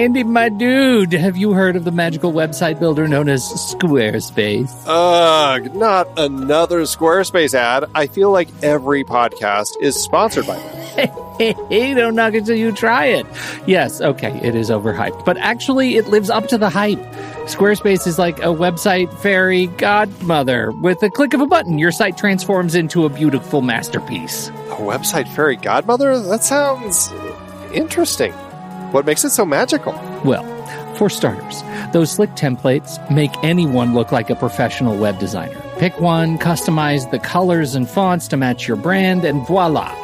Andy, my dude, have you heard of the magical website builder known as Squarespace? Ugh, not another Squarespace ad. I feel like every podcast is sponsored by them. Hey, don't knock it till you try it. Yes, okay, it is overhyped, but actually it lives up to the hype. Squarespace is like a website fairy godmother. With a click of a button, your site transforms into a beautiful masterpiece. A website fairy godmother? That sounds interesting. What makes it so magical? Well, for starters, those slick templates make anyone look like a professional web designer. Pick one, customize the colors and fonts to match your brand, and voila.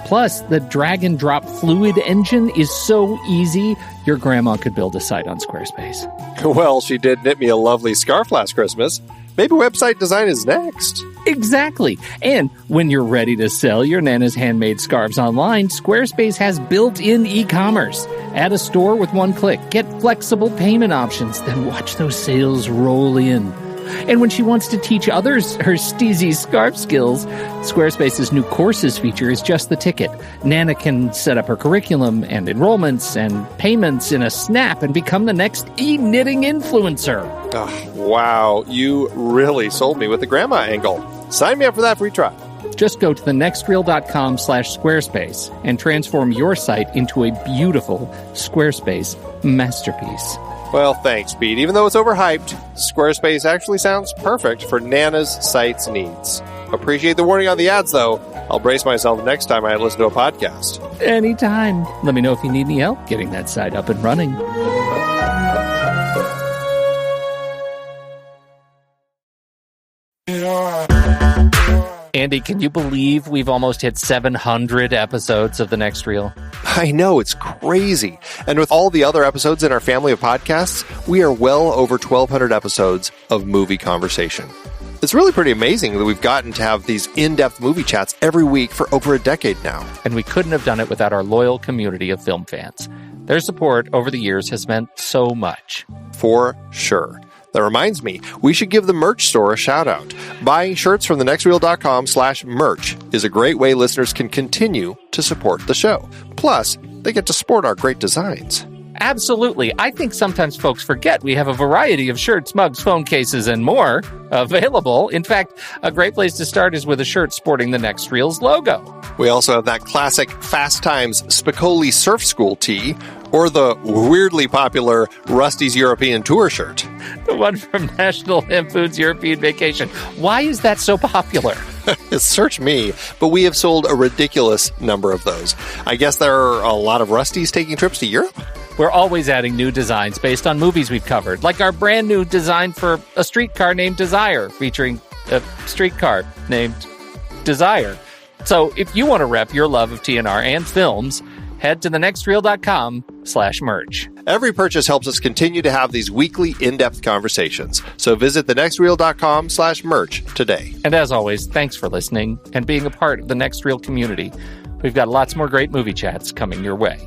Plus, the drag-and-drop Fluid engine is so easy, your grandma could build a site on Squarespace. Well, she did knit me a lovely scarf last Christmas. Maybe website design is next. Exactly. And when you're ready to sell your Nana's handmade scarves online, Squarespace has built-in e-commerce. Add a store with one click. Get flexible payment options. Then watch those sales roll in. And when she wants to teach others her steezy scarf skills, Squarespace's new courses feature is just the ticket. Nana can set up her curriculum and enrollments and payments in a snap and become the next e-knitting influencer. Oh, wow, you really sold me with the grandma angle. Sign me up for that free trial. Just go to thenextreel.com/Squarespace and transform your site into a beautiful Squarespace masterpiece. Well, thanks, Pete. Even though it's overhyped, Squarespace actually sounds perfect for Nana's site's needs. Appreciate the warning on the ads, though. I'll brace myself next time I listen to a podcast. Anytime. Let me know if you need any help getting that site up and running. Andy, can you believe we've almost hit 700 episodes of The Next Reel? I know, it's crazy. And with all the other episodes in our family of podcasts, we are well over 1,200 episodes of movie conversation. It's really pretty amazing that we've gotten to have these in-depth movie chats every week for over a decade now. And we couldn't have done it without our loyal community of film fans. Their support over the years has meant so much. For sure. That reminds me, we should give the merch store a shout out. Buying shirts from thenextreel.com/merch is a great way listeners can continue to support the show. Plus, they get to sport our great designs. Absolutely. I think sometimes folks forget we have a variety of shirts, mugs, phone cases, and more available. In fact, a great place to start is with a shirt sporting the Next Reel's logo. We also have that classic Fast Times Spicoli Surf School tee, or the weirdly popular Rusty's European Tour shirt. The one from National Lampoon's European Vacation. Why is that so popular? Search me, but we have sold a ridiculous number of those. I guess there are a lot of Rustys taking trips to Europe? We're always adding new designs based on movies we've covered, like our brand new design for a streetcar named Desire, featuring a streetcar named Desire. So if you want to rep your love of TNR and films, head to thenextreel.com/merch. Every purchase helps us continue to have these weekly in-depth conversations. So visit thenextreel.com/merch today. And as always, thanks for listening and being a part of the Next Reel community. We've got lots more great movie chats coming your way.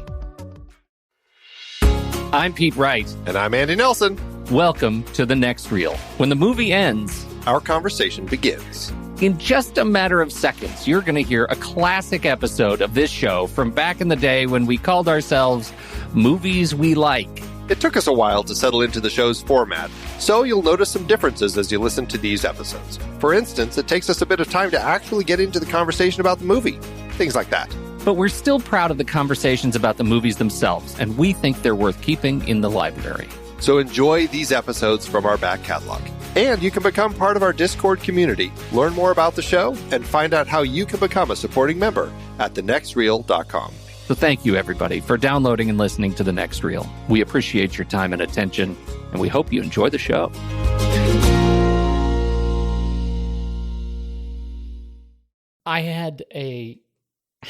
I'm Pete Wright. And I'm Andy Nelson. Welcome to The Next Reel. When the movie ends, our conversation begins. In just a matter of seconds, you're going to hear a classic episode of this show from back in the day when we called ourselves Movies We Like. It took us a while to settle into the show's format, so you'll notice some differences as you listen to these episodes. For instance, it takes us a bit of time to actually get into the conversation about the movie. Things like that. But we're still proud of the conversations about the movies themselves, and we think they're worth keeping in the library. So enjoy these episodes from our back catalog. And you can become part of our Discord community, learn more about the show, and find out how you can become a supporting member at thenextreel.com. So thank you, everybody, for downloading and listening to The Next Reel. We appreciate your time and attention, and we hope you enjoy the show. I had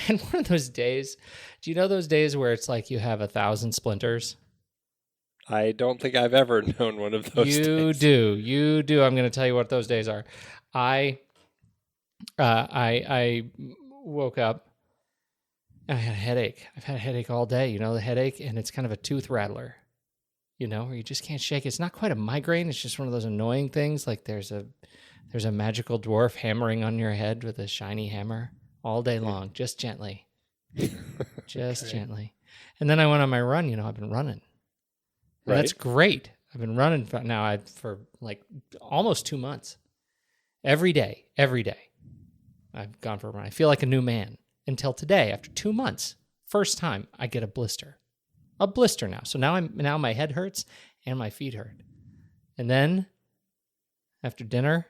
one of those days. Do you know those days where it's like you have 1,000 splinters? I don't think I've ever known one of those days. You do. I'm going to tell you what those days are. I woke up. I had a headache. I've had a headache all day. You know, the headache, and it's kind of a tooth rattler. You know, where you just can't shake it. It's not quite a migraine. It's just one of those annoying things. Like there's a magical dwarf hammering on your head with a shiny hammer all day long, just gently, just gently. And then I went on my run. You know, I've been running. And that's great. I've been running for like almost 2 months. Every day. I've gone for a run. I feel like a new man until today, after 2 months. First time I get a blister. A blister now. So now my head hurts and my feet hurt. And then after dinner,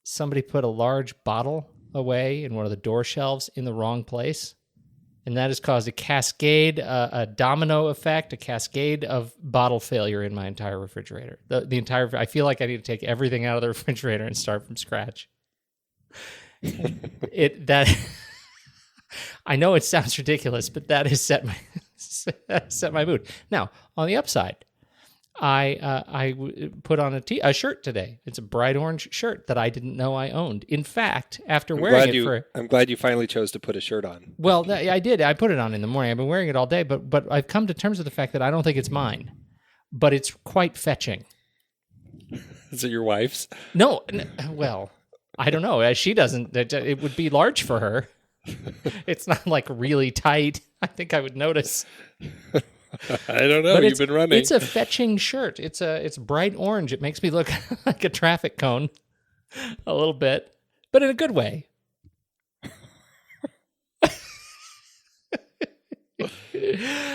somebody put a large bottle away in one of the door shelves in the wrong place. And that has caused a cascade, a domino effect, a cascade of bottle failure in my entire refrigerator. The entire, I feel like I need to take everything out of the refrigerator and start from scratch. I know it sounds ridiculous, but that has set my mood. Now, on the upside, I put on a shirt today. It's a bright orange shirt that I didn't know I owned. In fact, after wearing it I'm glad you finally chose to put a shirt on. Well, I did. I put it on in the morning. I've been wearing it all day, but I've come to terms with the fact that I don't think it's mine. But it's quite fetching. Is it your wife's? No. Well, I don't know. She doesn't. It would be large for her. It's not like really tight. I think I would notice. I don't know. You've been running. It's a fetching shirt. It's bright orange. It makes me look like a traffic cone a little bit, but in a good way.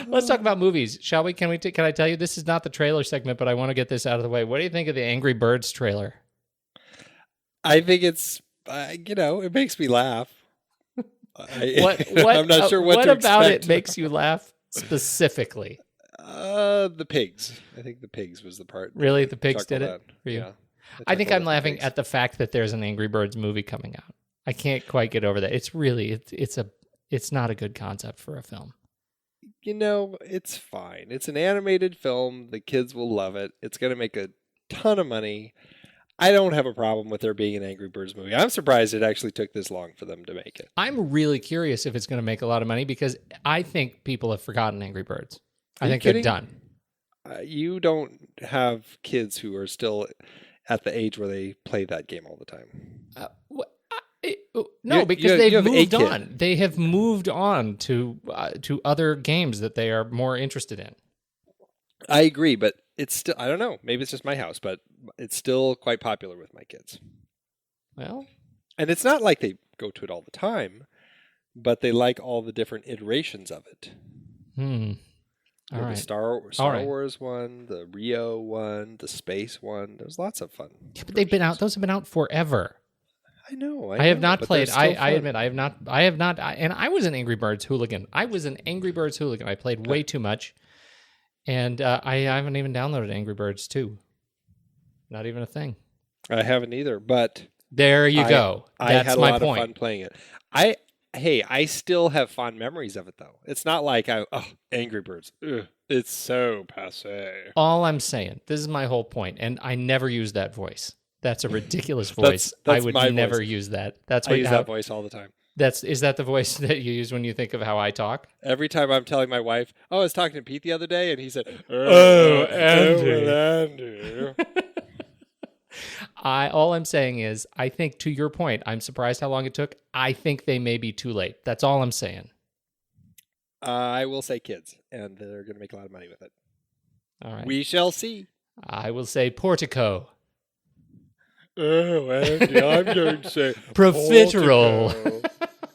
Let's talk about movies, shall we? Can I tell you, this is not the trailer segment, but I want to get this out of the way. What do you think of the Angry Birds trailer? I think it's, it makes me laugh. I'm not sure what to about expect. It makes you laugh specifically. The pigs. I think the pigs was the part. Really, the pigs did it for you? Yeah. I think I'm laughing at the fact that there's an Angry Birds movie coming out. I can't quite get over that. It's not a good concept for a film. It's fine. It's an animated film. The kids will love it. It's going to make a ton of money. I don't have a problem with there being an Angry Birds movie. I'm surprised it actually took this long for them to make it. I'm really curious if it's going to make a lot of money because I think people have forgotten Angry Birds. I think they're done. You don't have kids who are still at the age where they play that game all the time. Because they've moved on. They have moved on to other games that they are more interested in. I agree, but it's still, I don't know, maybe it's just my house, but it's still quite popular with my kids. Well, and it's not like they go to it all the time, but they like all the different iterations of it. All right. The Star Wars one, the Rio one, the space one. There's lots of fun. Yeah, but they've been out. Those have been out forever. I know. I have not played. I admit I have not. And I was an Angry Birds hooligan. I played way too much. And I haven't even downloaded Angry Birds 2. Not even a thing. I haven't either, but... There you go. That's had a my lot point. of fun playing it. I still have fond memories of it, though. It's not like, Angry Birds. Ugh, it's so passé. All I'm saying, this is my whole point, and I never use that voice. That's a ridiculous voice. That's I would my never voice. use that. I use that voice all the time. Is that the voice that you use when you think of how I talk? Every time I'm telling my wife, I was talking to Pete the other day, and he said, Andy. All I'm saying is, I think, to your point, I'm surprised how long it took. I think they may be too late. That's all I'm saying. I will say kids, and they're going to make a lot of money with it. All right. We shall see. I will say Portico. Oh, Andy, I'm going to say Profiterole.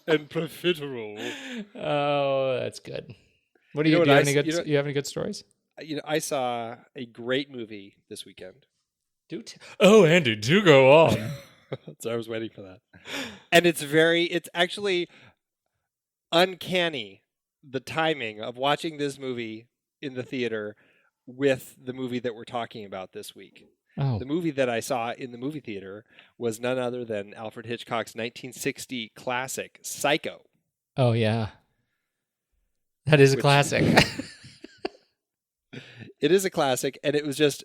And profiterole. Oh, that's good. What do you have any good stories? I saw a great movie this weekend. Andy, do go on. So I was waiting for that. And it's actually uncanny, the timing of watching this movie in the theater with the movie that we're talking about this week. Oh. The movie that I saw in the movie theater was none other than Alfred Hitchcock's 1960 classic, Psycho. Oh, yeah. That is a classic. It is a classic, and it was just,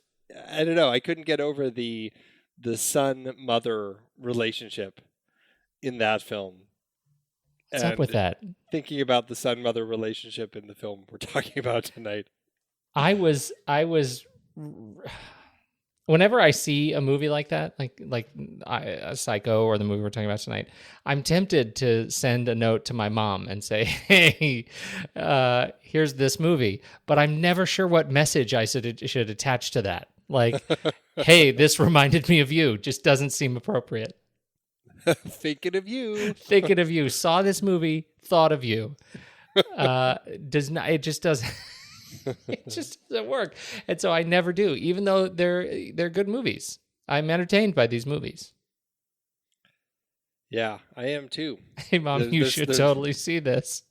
I don't know, I couldn't get over the son-mother relationship in that film. What's up with that? Thinking about the son-mother relationship in the film we're talking about tonight. I was Whenever I see a movie like that, like Psycho or the movie we're talking about tonight, I'm tempted to send a note to my mom and say, "Hey, here's this movie," but I'm never sure what message I should attach to that. Like, "Hey, this reminded me of you." Just doesn't seem appropriate. Thinking of you. Thinking of you. Saw this movie. Thought of you. Does not. It just doesn't. It just doesn't work, and so I never do, even though they're good movies. I'm entertained by these movies. Yeah, I am too. Hey, Mom, you should totally see this.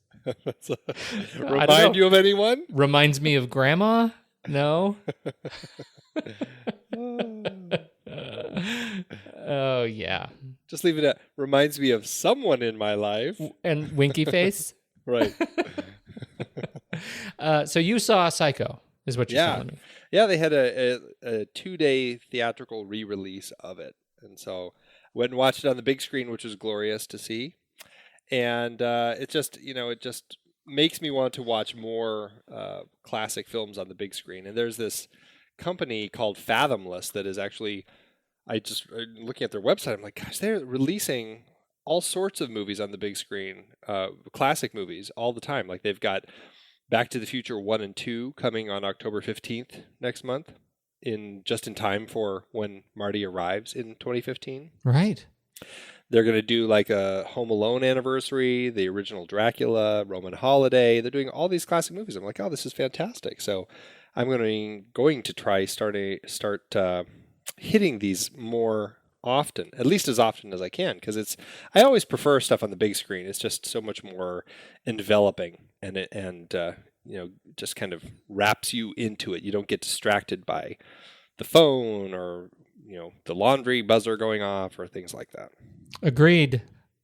Remind you of anyone? Reminds me of Grandma? No. Oh yeah. Just leave it at reminds me of someone in my life. And winky face. Right. So you saw Psycho, is what you're telling me. Yeah, they had a 2-day theatrical re-release of it. And so I went and watched it on the big screen, which was glorious to see. And it just makes me want to watch more classic films on the big screen. And there's this company called Fathomless that is actually, looking at their website, I'm like, gosh, they're releasing all sorts of movies on the big screen, classic movies all the time. Like they've got Back to the Future 1 and 2 coming on October 15th next month, in time for when Marty arrives in 2015. Right. They're going to do like a Home Alone anniversary, the original Dracula, Roman Holiday. They're doing all these classic movies. I'm like, oh, this is fantastic. So I'm going to try start hitting these more often, at least as often as I can, because I always prefer stuff on the big screen. It's just so much more enveloping, and just kind of wraps you into it. You don't get distracted by the phone or the laundry buzzer going off or things like that. Agreed.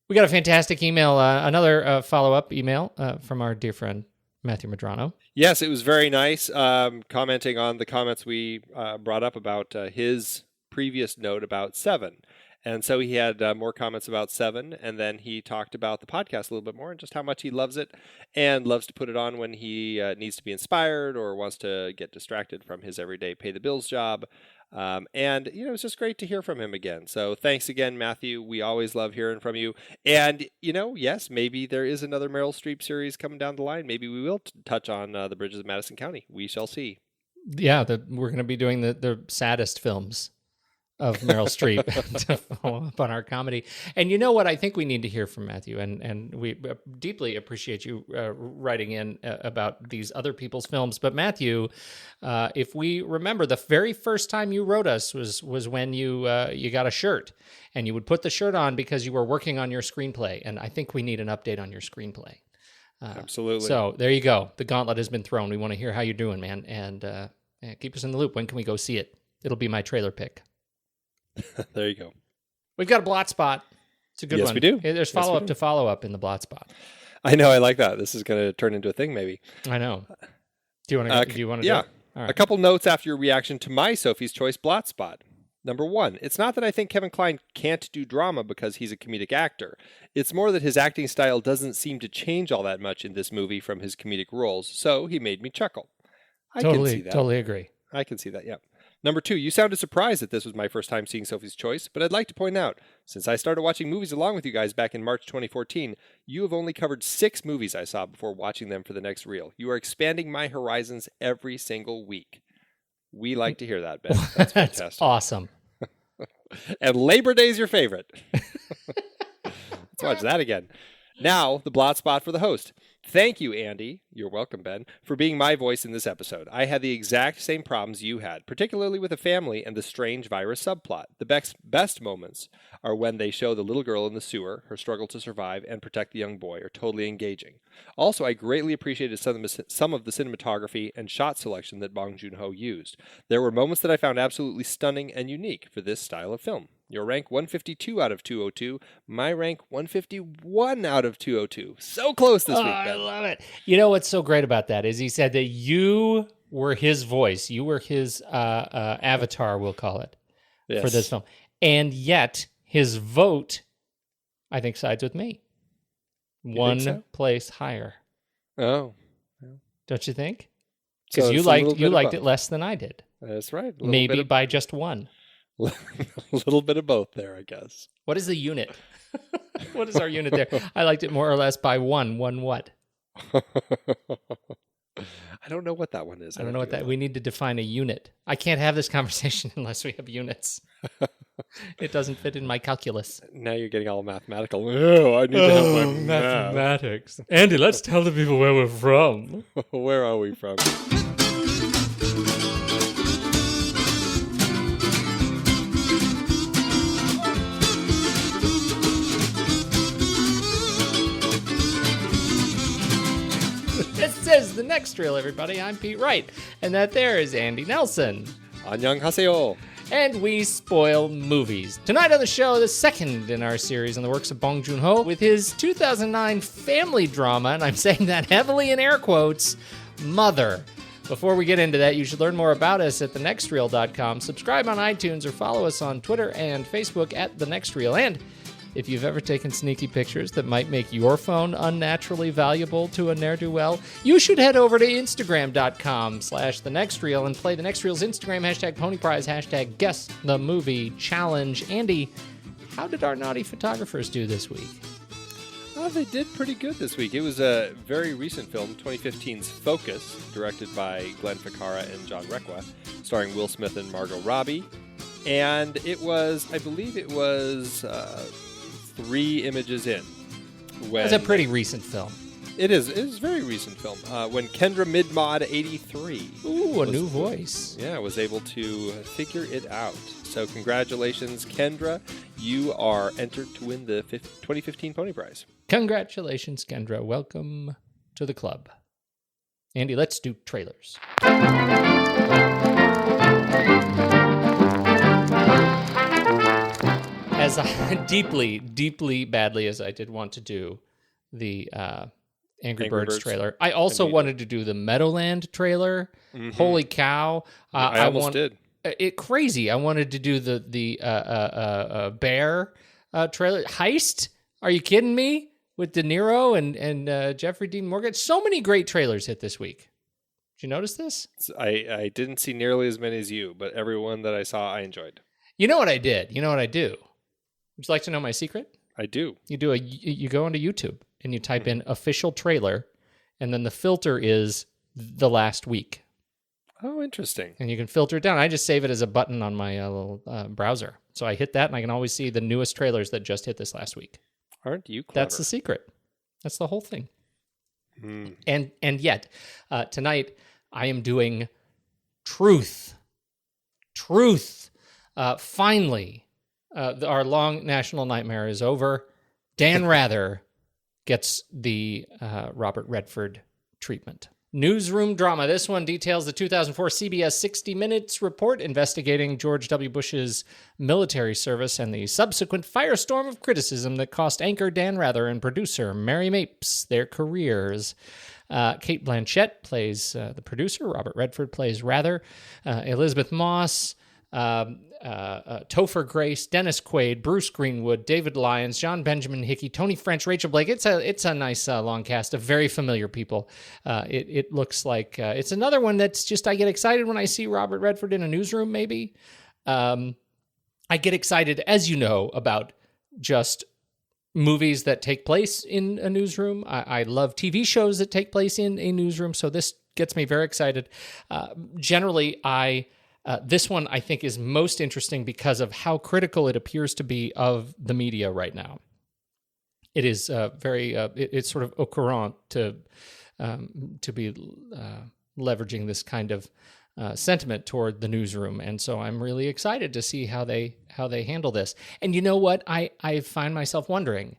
We got a fantastic email, another follow-up email from our dear friend Matthew Madrano. Yes, it was very nice, commenting on the comments we brought up about his previous note about Seven. And so he had more comments about Seven, and then he talked about the podcast a little bit more and just how much he loves it and loves to put it on when he needs to be inspired or wants to get distracted from his everyday pay the bills job. And it's just great to hear from him again. So thanks again, Matthew. We always love hearing from you. And, yes, maybe there is another Meryl Streep series coming down the line. Maybe we will touch on The Bridges of Madison County. We shall see. Yeah, we're going to be doing the saddest films of Meryl Streep to follow up on our comedy. And you know what I think we need to hear from Matthew, and we deeply appreciate you writing in about these other people's films. But Matthew, if we remember, the very first time you wrote us was when you got a shirt, and you would put the shirt on because you were working on your screenplay. And I think we need an update on your screenplay. Absolutely. So there you go. The gauntlet has been thrown. We want to hear how you're doing, man. And keep us in the loop. When can we go see it? It'll be my trailer pick. There you go. We've got a blot spot. It's a good one. Yes, we do. There's follow-up to follow-up in the blot spot. I know. I like that. This is going to turn into a thing, maybe. I know. Do you want to? Do you want to? Yeah. Do it? All right. A couple notes after your reaction to my Sophie's Choice blot spot. Number 1, it's not that I think Kevin Kline can't do drama because he's a comedic actor. It's more that his acting style doesn't seem to change all that much in this movie from his comedic roles, so he made me chuckle. I can see that. Totally agree. I can see that, yeah. Number 2, you sounded surprised that this was my first time seeing Sophie's Choice, but I'd like to point out, since I started watching movies along with you guys back in March 2014, you have only covered 6 movies I saw before watching them for the next reel. You are expanding my horizons every single week. We like to hear that, Ben. That's fantastic. That's awesome. And Labor Day's your favorite. Let's watch that again. Now, the blot spot for the host. Thank you, Andy. You're welcome, Ben, for being my voice in this episode. I had the exact same problems you had, particularly with a family and the strange virus subplot. The best moments are when they show the little girl in the sewer, her struggle to survive and protect the young boy are totally engaging. Also, I greatly appreciated some of the cinematography and shot selection that Bong Joon-ho used. There were moments that I found absolutely stunning and unique for this style of film. Your rank 152 out of 202. My rank 151 out of 202. So close this week, Ben. I love it. You know what's so great about that is he said that you were his voice. You were his avatar, we'll call it, Yes. for this film. And yet, his vote, I think, sides with me. One place higher. Oh. Don't you think? Because So you it's a liked little bit it above. less than I did. That's right. Maybe by just one. A little bit of both there, I guess. What is the unit? What is our unit there? I liked it more or less by one. One what? I don't know what that one is. I don't know what that. We need to define a unit. I can't have this conversation unless we have units. It doesn't fit in my calculus. Now you're getting all mathematical. Oh, I need to have my mathematics. Andy, let's tell the people where we're from. Where are we from? This is The Next Reel, everybody. I'm Pete Wright, and that there is Andy Nelson. 안녕하세요. And we spoil movies. Tonight on the show, the second in our series on the works of Bong Joon-ho with his 2009 family drama, and I'm saying that heavily in air quotes, Mother. Before we get into that, you should learn more about us at thenextreel.com. Subscribe on iTunes or follow us on Twitter and Facebook at The Next Reel. And if you've ever taken sneaky pictures that might make your phone unnaturally valuable to a ne'er-do-well, you should head over to Instagram.com/TheNextReel and play The Next Reel's Instagram, #PonyPrize, #GuessTheMovieChallenge. Andy, how did our naughty photographers do this week? They did pretty good this week. It was a very recent film, 2015's Focus, directed by Glenn Ficarra and John Requa, starring Will Smith and Margot Robbie. And it was, I believe it was 3 images in. It's a pretty recent film. It is. It is a very recent film. When Kendra Midmod 83. Ooh, a new voice. Yeah, was able to figure it out. So congratulations, Kendra. You are entered to win the 2015 Pony Prize. Congratulations, Kendra. Welcome to the club. Andy, let's do trailers. As deeply badly as I did want to do the Angry Birds trailer, I also wanted to do the Meadowland trailer. Mm-hmm. Holy cow. I almost did. Crazy. I wanted to do the Bear trailer. Heist? Are you kidding me? With De Niro and Jeffrey Dean Morgan. So many great trailers hit this week. Did you notice this? I didn't see nearly as many as you, but every one that I saw, I enjoyed. You know what I did? You know what I do? Would you like to know my secret? I do. You go into YouTube and you type in official trailer, and then the filter is the last week. Oh, interesting. And you can filter it down. I just save it as a button on my little browser. So I hit that, and I can always see the newest trailers that just hit this last week. Aren't you clever? That's the secret. That's the whole thing. And yet, tonight, I am doing Truth. Finally, our long national nightmare is over. Dan Rather gets the Robert Redford treatment. Newsroom drama. This one details the 2004 CBS 60 Minutes report investigating George W. Bush's military service and the subsequent firestorm of criticism that cost anchor Dan Rather and producer Mary Mapes their careers. Cate Blanchett plays the producer. Robert Redford plays Rather. Elizabeth Moss, Topher Grace, Dennis Quaid, Bruce Greenwood, David Lyons, John Benjamin Hickey, Tony French, Rachel Blake. It's a nice long cast of very familiar people. It looks like it's another one that's just, I get excited when I see Robert Redford in a newsroom, maybe. I get excited, as you know, about just movies that take place in a newsroom. I love TV shows that take place in a newsroom, so this gets me very excited. Generally, this one, I think, is most interesting because of how critical it appears to be of the media right now. It is it's sort of au courant to be leveraging this kind of sentiment toward the newsroom, and so I'm really excited to see how they handle this. And you know what? I find myself wondering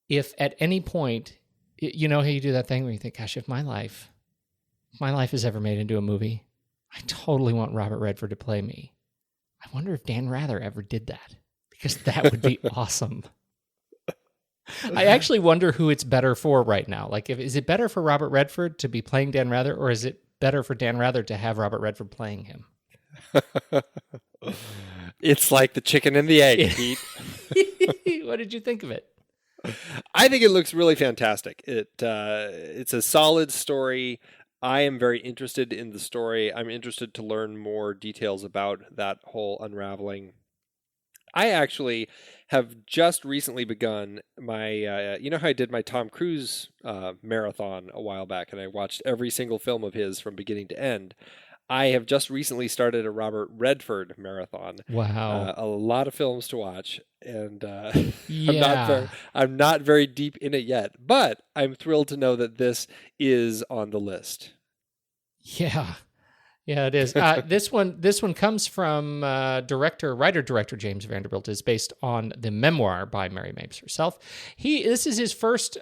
if at any point, you know how you do that thing where you think, gosh, if my life is ever made into a movie, I totally want Robert Redford to play me. I wonder if Dan Rather ever did that, because that would be awesome. I actually wonder who it's better for right now. Like, is it better for Robert Redford to be playing Dan Rather, or is it better for Dan Rather to have Robert Redford playing him? It's like the chicken and the egg, Pete. What did you think of it? I think it looks really fantastic. It's a solid story. I am very interested in the story. I'm interested to learn more details about that whole unraveling. I actually have just recently begun my, you know how I did my Tom Cruise marathon a while back, and I watched every single film of his from beginning to end. I have just recently started a Robert Redford marathon. Wow. A lot of films to watch, and Yeah. I'm not very deep in it yet, but I'm thrilled to know that this is on the list. Yeah. Yeah, it is. This one comes from writer director James Vanderbilt. Is based on the memoir by Mary Mapes herself. This is his first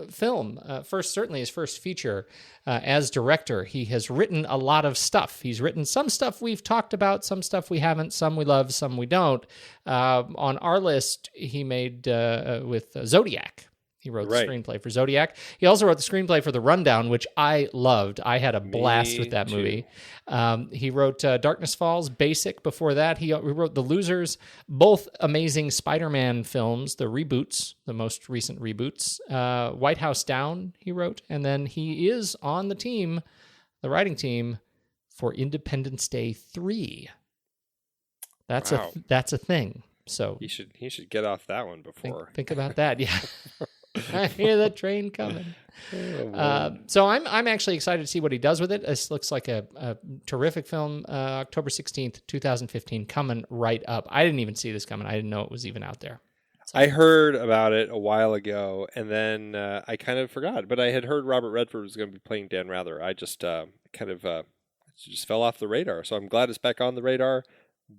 film, certainly his first feature as director. He has written a lot of stuff. He's written some stuff we've talked about, some stuff we haven't, some we love, some we don't. On our list, he made with Zodiac. He wrote the screenplay for Zodiac. He also wrote the screenplay for The Rundown, which I loved. I had a blast with that movie. He wrote Darkness Falls, Basic before that. He wrote The Losers, both amazing Spider-Man films, the reboots, the most recent reboots. White House Down, he wrote. And then he is on the writing team, for Independence Day 3. That's a thing. So he should get off that one before. Think about that. Yeah. I hear the train coming. So I'm actually excited to see what he does with it. This looks like a terrific film. October 16th, 2015, coming right up. I didn't even see this coming. I didn't know it was even out there. So. I heard about it a while ago, and then I kind of forgot. But I had heard Robert Redford was going to be playing Dan Rather. I just just fell off the radar. So I'm glad it's back on the radar.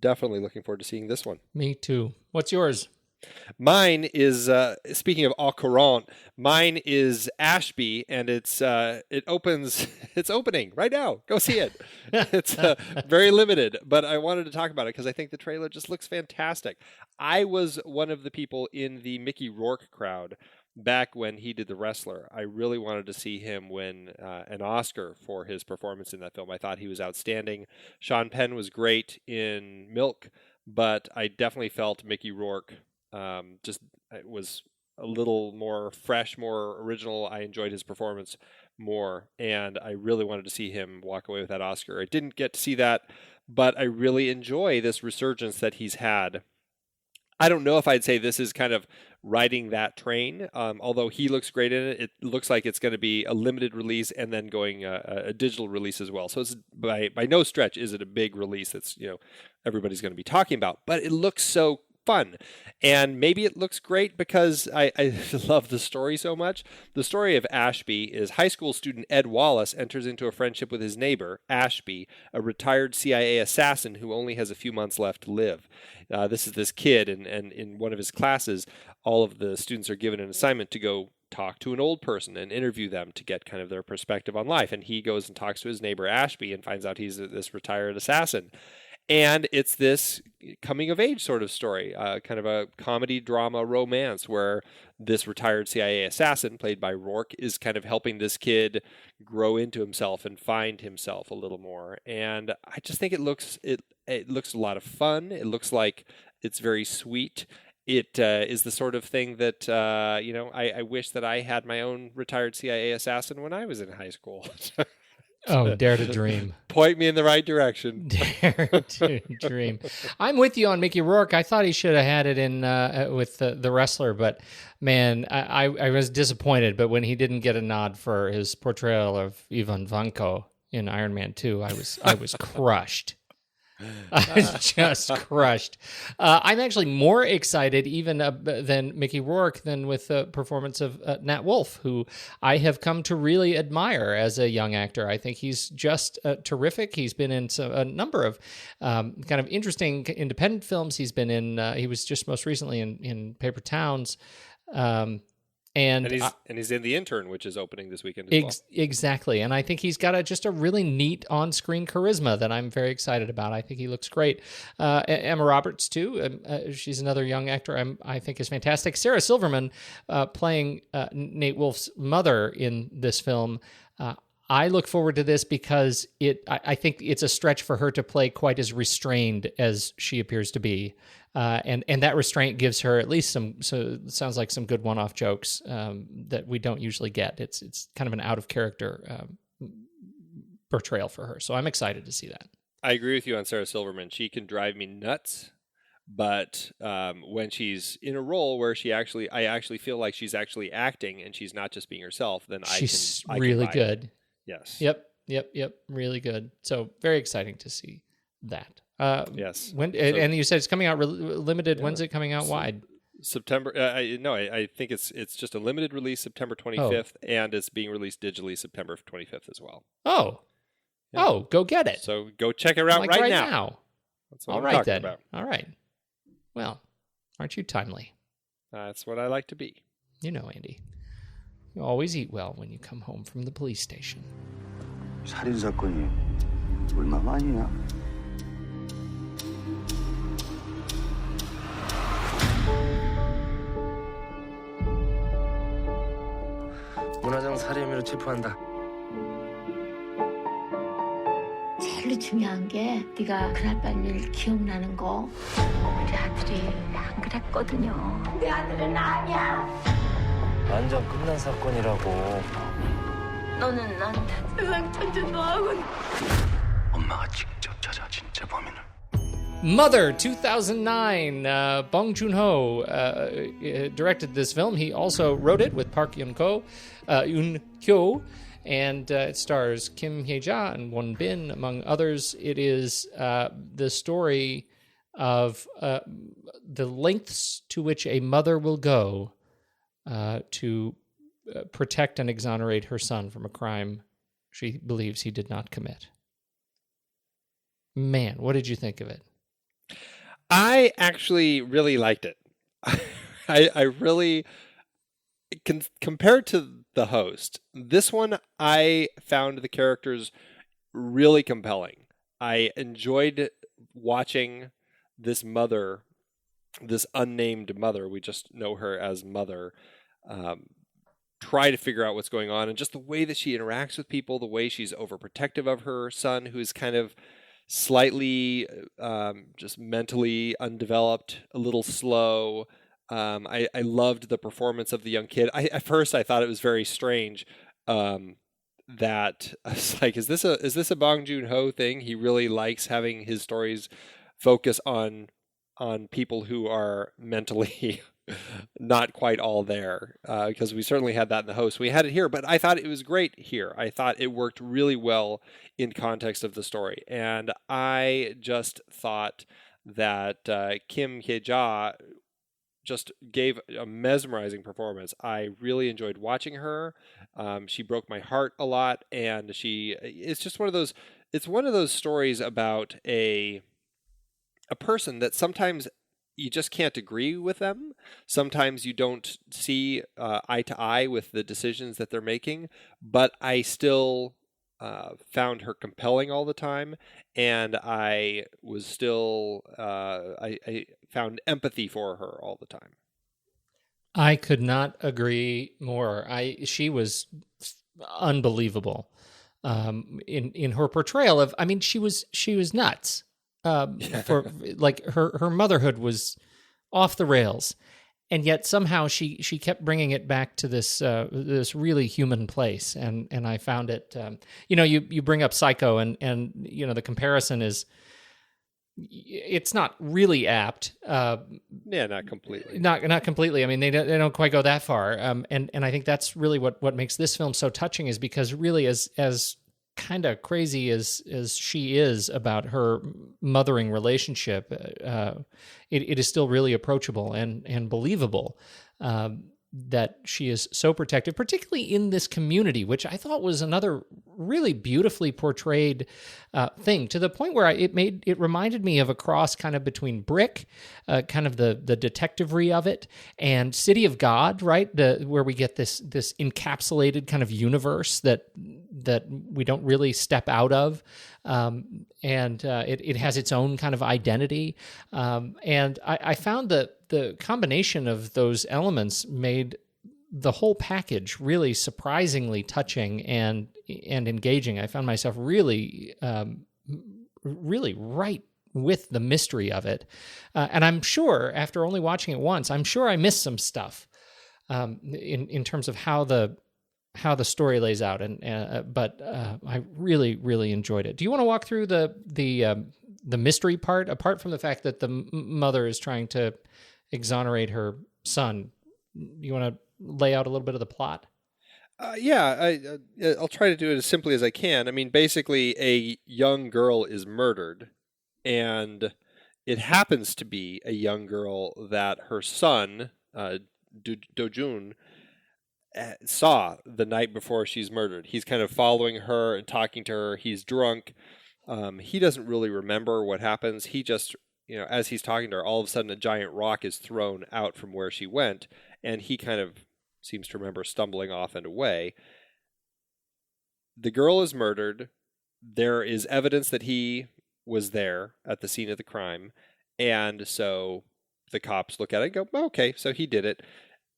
Definitely looking forward to seeing this one. Me too. What's yours? Mine is, speaking of au courant, mine is Ashby, and it's opening right now. Go see it. It's very limited, but I wanted to talk about it because I think the trailer just looks fantastic. I was one of the people in the Mickey Rourke crowd back when he did The Wrestler. I really wanted to see him win an Oscar for his performance in that film. I thought he was outstanding. Sean Penn was great in Milk, but I definitely felt Mickey Rourke it was a little more fresh, more original. I enjoyed his performance more, and I really wanted to see him walk away with that Oscar. I didn't get to see that, but I really enjoy this resurgence that he's had. I don't know if I'd say this is kind of riding that train, although he looks great in it. It looks like it's going to be a limited release and then going a digital release as well. So it's by no stretch is it a big release that's everybody's going to be talking about, but it looks so fun. And maybe it looks great because I love the story so much. The story of Ashby is high school student Ed Wallace enters into a friendship with his neighbor, Ashby, a retired CIA assassin who only has a few months left to live. This is this kid, and in one of his classes, all of the students are given an assignment to go talk to an old person and interview them to get kind of their perspective on life. And he goes and talks to his neighbor, Ashby, and finds out he's this retired assassin. And it's this coming-of-age sort of story, kind of a comedy, drama, romance, where this retired CIA assassin, played by Rourke, is kind of helping this kid grow into himself and find himself a little more. And I just think it looks a lot of fun. It looks like it's very sweet. It is the sort of thing that, I wish that I had my own retired CIA assassin when I was in high school. Oh, dare to dream. Point me in the right direction. Dare to dream. I'm with you on Mickey Rourke. I thought he should have had it in with the Wrestler, but man, I was disappointed. But when he didn't get a nod for his portrayal of Ivan Vanko in Iron Man 2, I was crushed. I was just crushed. I'm actually more excited even than Mickey Rourke than with the performance of Nat Wolff, who I have come to really admire as a young actor. I think he's just terrific. He's been in a number of kind of interesting independent films. He's been in. He was just most recently in Paper Towns. And he's in The Intern, which is opening this weekend as well. Exactly. And I think he's got just a really neat on-screen charisma that I'm very excited about. I think he looks great. Emma Roberts, too. She's another young actor I think is fantastic. Sarah Silverman playing Nate Wolff's mother in this film. I look forward to this because I think it's a stretch for her to play quite as restrained as she appears to be. And that restraint gives her at least it sounds like some good one-off jokes that we don't usually get. It's kind of an out of character portrayal for her. So I'm excited to see that. I agree with you on Sarah Silverman. She can drive me nuts, but when she's in a role where I actually feel like she's actually acting and she's not just being herself, then she's I really can buy good. It. Yes. Yep. Really good. So very exciting to see that. Yes. And you said it's coming out limited. Yeah. When's it coming out wide? September. I think it's just a limited release, September 25th, and it's being released digitally September 25th as well. Oh, yeah. Oh, go get it. So go check it out right now. That's what I'm talking about. All right. Well, aren't you timely? That's what I like to be. You know, Andy, you always eat well when you come home from the police station. 살인 사건이 얼마만이냐? 문화장 살해 혐의로 체포한다. 제일 중요한 게 네가 그날 밤 일 기억나는 거. 우리 아들이 안 그랬거든요. 내 아들은 아니야. 완전 끝난 사건이라고. 너는 나한테 세상 천재 너하고. 엄마가 직접 찾아 진짜 범인을. Mother, 2009. Bong Joon-ho directed this film. He also wrote it with Park Eun-kyo, and it stars Kim Hye-ja and Won Bin, among others. It is the story of the lengths to which a mother will go to protect and exonerate her son from a crime she believes he did not commit. Man, what did you think of it? I actually really liked it. I really, compared to The Host, this one I found the characters really compelling. I enjoyed watching this mother, this unnamed mother, we just know her as Mother, try to figure out what's going on, and just the way that she interacts with people, the way she's overprotective of her son, who's kind of slightly just mentally undeveloped, a little slow. I loved the performance of the young kid. At first I thought it was very strange that I was like, is this a Bong Joon-ho thing? He really likes having his stories focus on people who are mentally not quite all there, because we certainly had that in The Host. We had it here, but I thought it was great here. I thought it worked really well in context of the story, and I just thought that Kim Hye-ja just gave a mesmerizing performance. I really enjoyed watching her. She broke my heart a lot, and it's just one of those. It's one of those stories about a person that sometimes you just can't agree with them. Sometimes you don't see eye to eye with the decisions that they're making, but I still found her compelling all the time, and I was still I found empathy for her all the time. I could not agree more. She was unbelievable in her portrayal of. I mean, she was nuts. For like her motherhood was off the rails, and yet somehow she kept bringing it back to this really human place, and I found it. You bring up Psycho, and the comparison is, it's not really apt. Not completely. Not completely. I mean, they don't quite go that far. And I think that's really what makes this film so touching, is because really as kind of crazy as she is about her mothering relationship, it is still really approachable and believable, that she is so protective, particularly in this community, which I thought was another really beautifully portrayed thing, to the point where it reminded me of a cross kind of between Brick, kind of the detectivery of it, and City of God, right? Where we get this encapsulated kind of universe that we don't really step out of, and it has its own kind of identity, and I found that the combination of those elements made the whole package really surprisingly touching and engaging. I found myself really right with the mystery of it, and I'm sure after only watching it once, I'm sure I missed some stuff in terms of how the how the story lays out, but I really, really enjoyed it. Do you want to walk through the mystery part, apart from the fact that the mother is trying to exonerate her son? You want to lay out a little bit of the plot? I'll try to do it as simply as I can. I mean, basically, a young girl is murdered, and it happens to be a young girl that her son, Dojun, saw the night before she's murdered. He's kind of following her and talking to her. He's drunk. He doesn't really remember what happens. He just, as he's talking to her, all of a sudden a giant rock is thrown out from where she went, and he kind of seems to remember stumbling off and away. The girl is murdered. There is evidence that he was there at the scene of the crime, and so the cops look at it and go, okay, so he did it.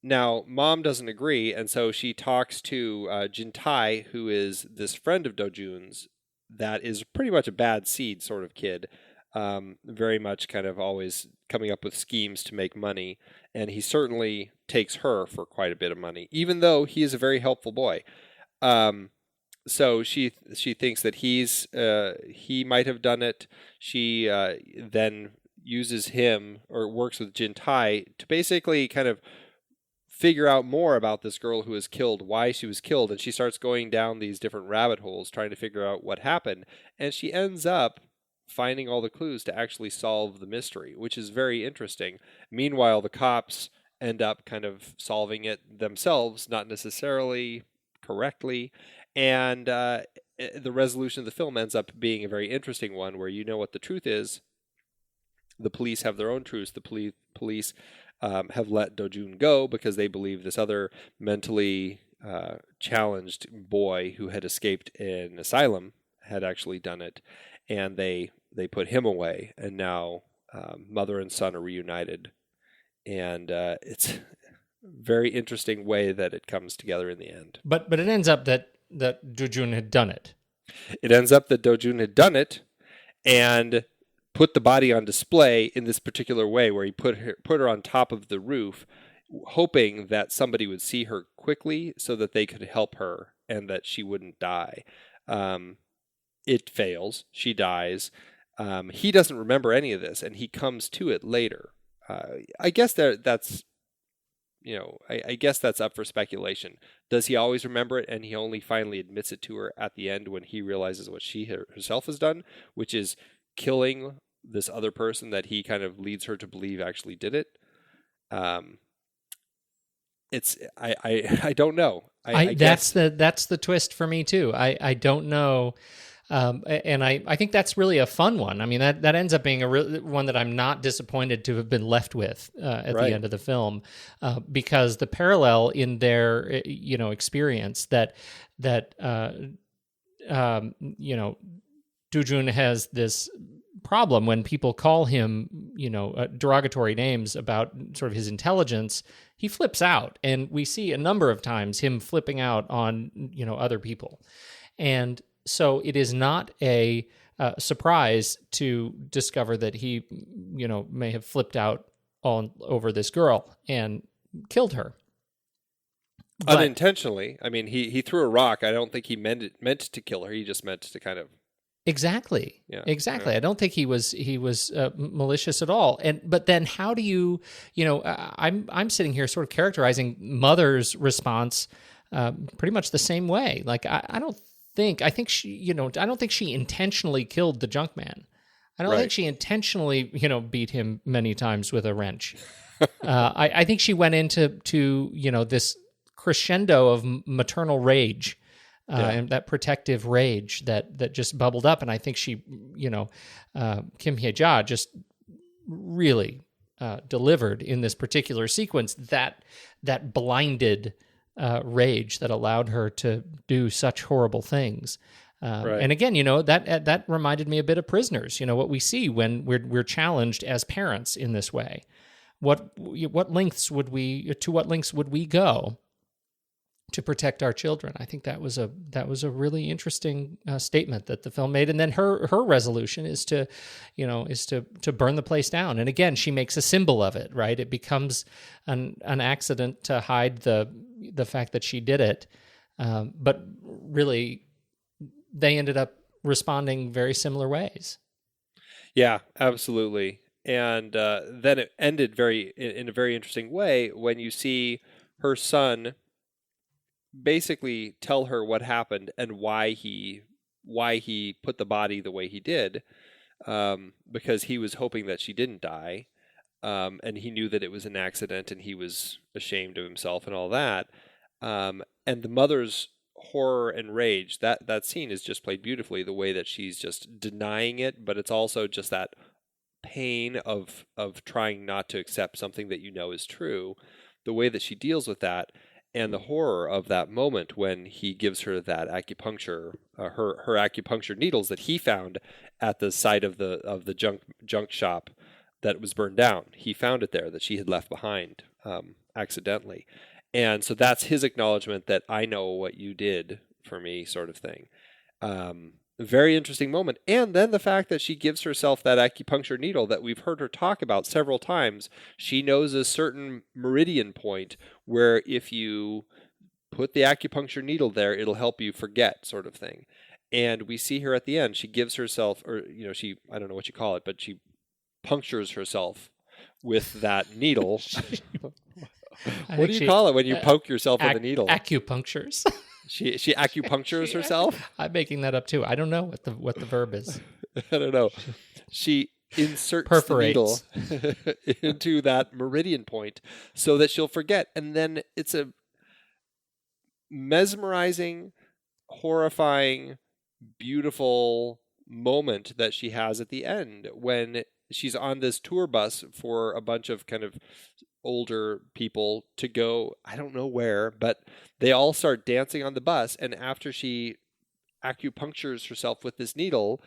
Now, Mom doesn't agree, and so she talks to Jintai, who is this friend of Dojun's that is pretty much a bad seed sort of kid, very much kind of always coming up with schemes to make money, and he certainly takes her for quite a bit of money, even though he is a very helpful boy. So she thinks that he might have done it. She then uses him, or works with Jintai, to basically kind of figure out more about this girl who was killed, why she was killed, and she starts going down these different rabbit holes trying to figure out what happened, and she ends up finding all the clues to actually solve the mystery, which is very interesting. Meanwhile, the cops end up kind of solving it themselves, not necessarily correctly, and the resolution of the film ends up being a very interesting one, where you know what the truth is. The police have their own truths. The police have let Dojun go because they believe this other mentally challenged boy who had escaped an asylum had actually done it, and they put him away, and now mother and son are reunited, and it's a very interesting way that it comes together in the end. But it ends up that Dojun had done it. It ends up that Dojun had done it, and put the body on display in this particular way, where he put her on top of the roof, hoping that somebody would see her quickly so that they could help her and that she wouldn't die. It fails. She dies. He doesn't remember any of this, and he comes to it later. I guess that's I guess that's up for speculation. Does he always remember it, and he only finally admits it to her at the end when he realizes what she herself has done, which is killing this other person that he kind of leads her to believe actually did it? It's I don't know. I guess that's the twist for me too. I don't know. And I think that's really a fun one. I mean, that ends up being one that I'm not disappointed to have been left with at the end of the film, because the parallel in their experience that Dojun has this problem when people call him derogatory names about sort of his intelligence. He flips out, and we see a number of times him flipping out on other people, and so it is not a surprise to discover that he, may have flipped out all over this girl and killed her. But, unintentionally. I mean, he threw a rock. I don't think he meant to kill her. He just meant to kind of. Exactly. Yeah. Exactly. Yeah. I don't think he was malicious at all. But then how do you, I'm sitting here sort of characterizing Mother's response pretty much the same way. Like I think she, I don't think she intentionally killed the junk man. I don't think she intentionally, beat him many times with a wrench. I think she went into this crescendo of maternal rage, and that protective rage that just bubbled up. And I think she, Kim Hye-ja just really delivered in this particular sequence that blinded rage that allowed her to do such horrible things. And again, that reminded me a bit of Prisoners. What we see when we're challenged as parents in this way. To what lengths would we go to protect our children? I think that was a really interesting statement that the film made. And then her resolution is to burn the place down. And again, she makes a symbol of it, right? It becomes an accident to hide the fact that she did it. But really, they ended up responding very similar ways. Yeah, absolutely. And then it ended in a very interesting way when you see her son basically tell her what happened and why he put the body the way he did, because he was hoping that she didn't die, and he knew that it was an accident, and he was ashamed of himself and all that. And the mother's horror and rage, that scene is just played beautifully. The way that she's just denying it, but it's also just that pain of trying not to accept something that you know is true. The way that she deals with that, and the horror of that moment when he gives her that acupuncture, her acupuncture needles that he found at the site of the junk shop that was burned down. He found it there that she had left behind accidentally, and so that's his acknowledgement that I know what you did for me, sort of thing. Very interesting moment. And then the fact that she gives herself that acupuncture needle that we've heard her talk about several times. She knows a certain meridian point where if you put the acupuncture needle there, it'll help you forget, sort of thing. And we see her at the end. She gives herself, or, I don't know what you call it, but she punctures herself with that needle. What do you call it when you poke yourself with a needle? Acupunctures. She acupunctures herself? I'm making that up too. I don't know what the verb is. I don't know. She inserts the needle into that meridian point so that she'll forget. And then it's a mesmerizing, horrifying, beautiful moment that she has at the end when she's on this tour bus for a bunch of kind of older people to go, I don't know where, but they all start dancing on the bus. And after she acupunctures herself with this needle,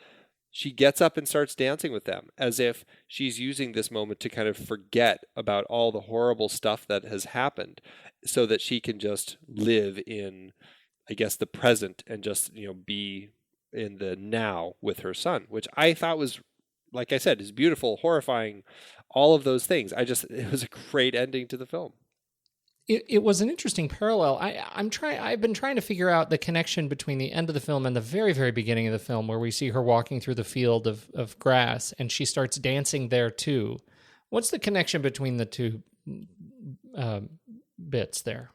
she gets up and starts dancing with them as if she's using this moment to kind of forget about all the horrible stuff that has happened so that she can just live in, I guess, the present and just, be in the now with her son, which I thought was, like I said, is beautiful, horrifying, all of those things. It was a great ending to the film. It was an interesting parallel. I've been trying to figure out the connection between the end of the film and the very, very beginning of the film, where we see her walking through the field of grass and she starts dancing there too. What's the connection between the two bits there,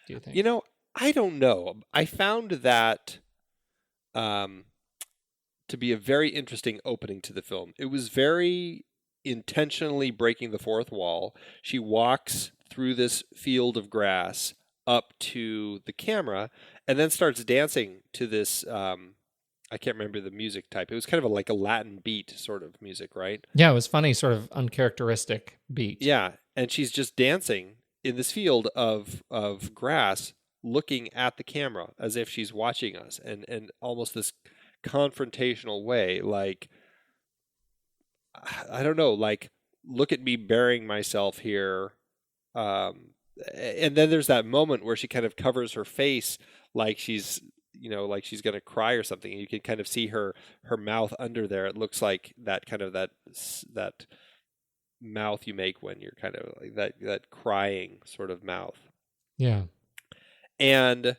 do you think? I don't know. I found that to be a very interesting opening to the film. It was very intentionally breaking the fourth wall. She walks through this field of grass up to the camera and then starts dancing to this, I can't remember the music type. It was kind of like a Latin beat sort of music, right? Yeah, it was funny, sort of uncharacteristic beat. Yeah, and she's just dancing in this field of grass looking at the camera as if she's watching us, and almost this confrontational way, like, I don't know, like, look at me burying myself here. And then there's that moment where she kind of covers her face like she's, like she's going to cry or something. You can kind of see her mouth under there. It looks like that kind of that mouth you make when you're kind of like that crying sort of mouth. Yeah. And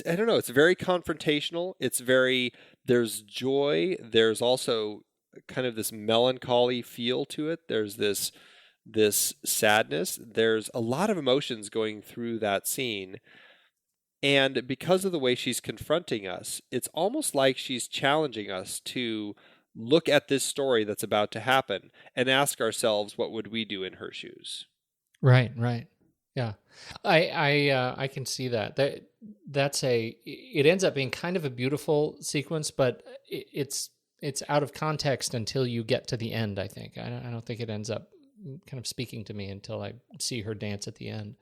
I don't know, it's very confrontational. There's joy. There's also kind of this melancholy feel to it. There's this sadness. There's a lot of emotions going through that scene. And because of the way she's confronting us, it's almost like she's challenging us to look at this story that's about to happen and ask ourselves, what would we do in her shoes? Right. Yeah. I can see that. It ends up being kind of a beautiful sequence, but it's out of context until you get to the end, I think. I don't think it ends up kind of speaking to me until I see her dance at the end.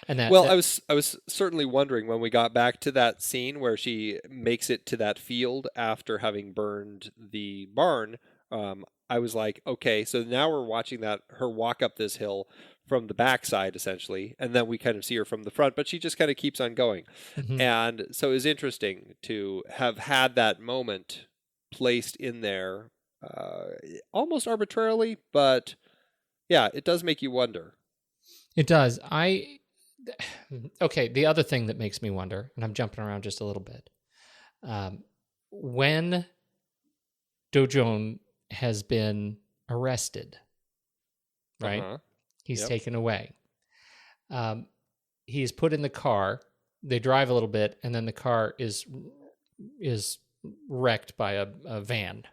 And I was certainly wondering when we got back to that scene where she makes it to that field after having burned the barn. I was like, okay, so now we're watching her walk up this hill from the backside, essentially, and then we kind of see her from the front, but she just kind of keeps on going. Mm-hmm. And so it was interesting to have had that moment placed in there almost arbitrarily, but yeah, it does make you wonder. It does. okay, the other thing that makes me wonder, and I'm jumping around just a little bit, when Do-jun has been arrested, right? Uh-huh. He's Yep. taken away. He's put in the car. They drive a little bit, and then the car is wrecked by a van.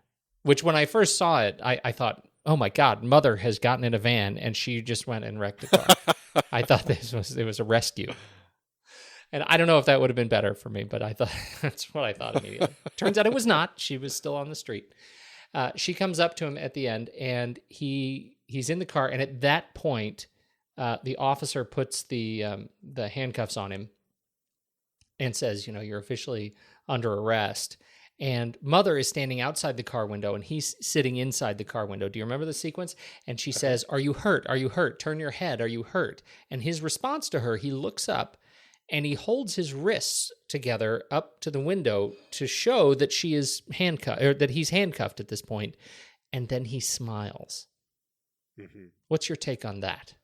Which, when I first saw it, I thought, "Oh my God, Mother has gotten in a van, and she just went and wrecked the car." I thought it was a rescue, and I don't know if that would have been better for me, but I thought that's what I thought immediately. Turns out it was not. She was still on the street. She comes up to him at the end, and he's in the car, and at that point, the officer puts the handcuffs on him and says, "You're officially under arrest." And Mother is standing outside the car window, and he's sitting inside the car window. Do you remember the sequence? And she says, "Are you hurt? Are you hurt? Turn your head. Are you hurt?" And his response to her, he looks up, and he holds his wrists together up to the window to show that she is handcuffed, or that he's handcuffed at this point. And then he smiles. Mm-hmm. What's your take on that?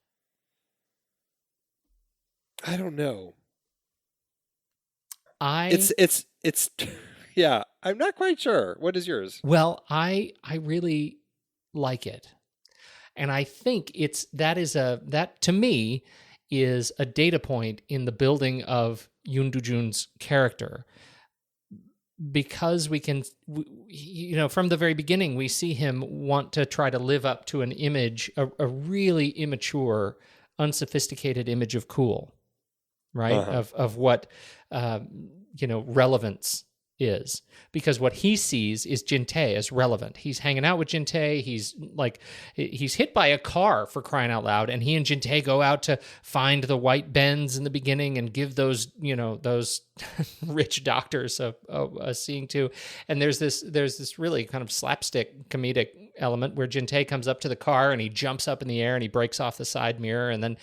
I don't know. I It's yeah, I'm not quite sure. What is yours? Well, I really like it. And I think that to me is a data point in the building of Yoon Do-jun's character, because we can, from the very beginning, we see him want to try to live up to an image, a really immature, unsophisticated image of cool, right? Uh-huh. Of what, relevance is, because what he sees is Jin-tae as relevant. He's hanging out with Jin-tae. He's hit by a car, for crying out loud, and he and Jin-tae go out to find the white Benz in the beginning and give those rich doctors a seeing to. And there's this really kind of slapstick comedic element where Jin-tae comes up to the car and he jumps up in the air and he breaks off the side mirror, and then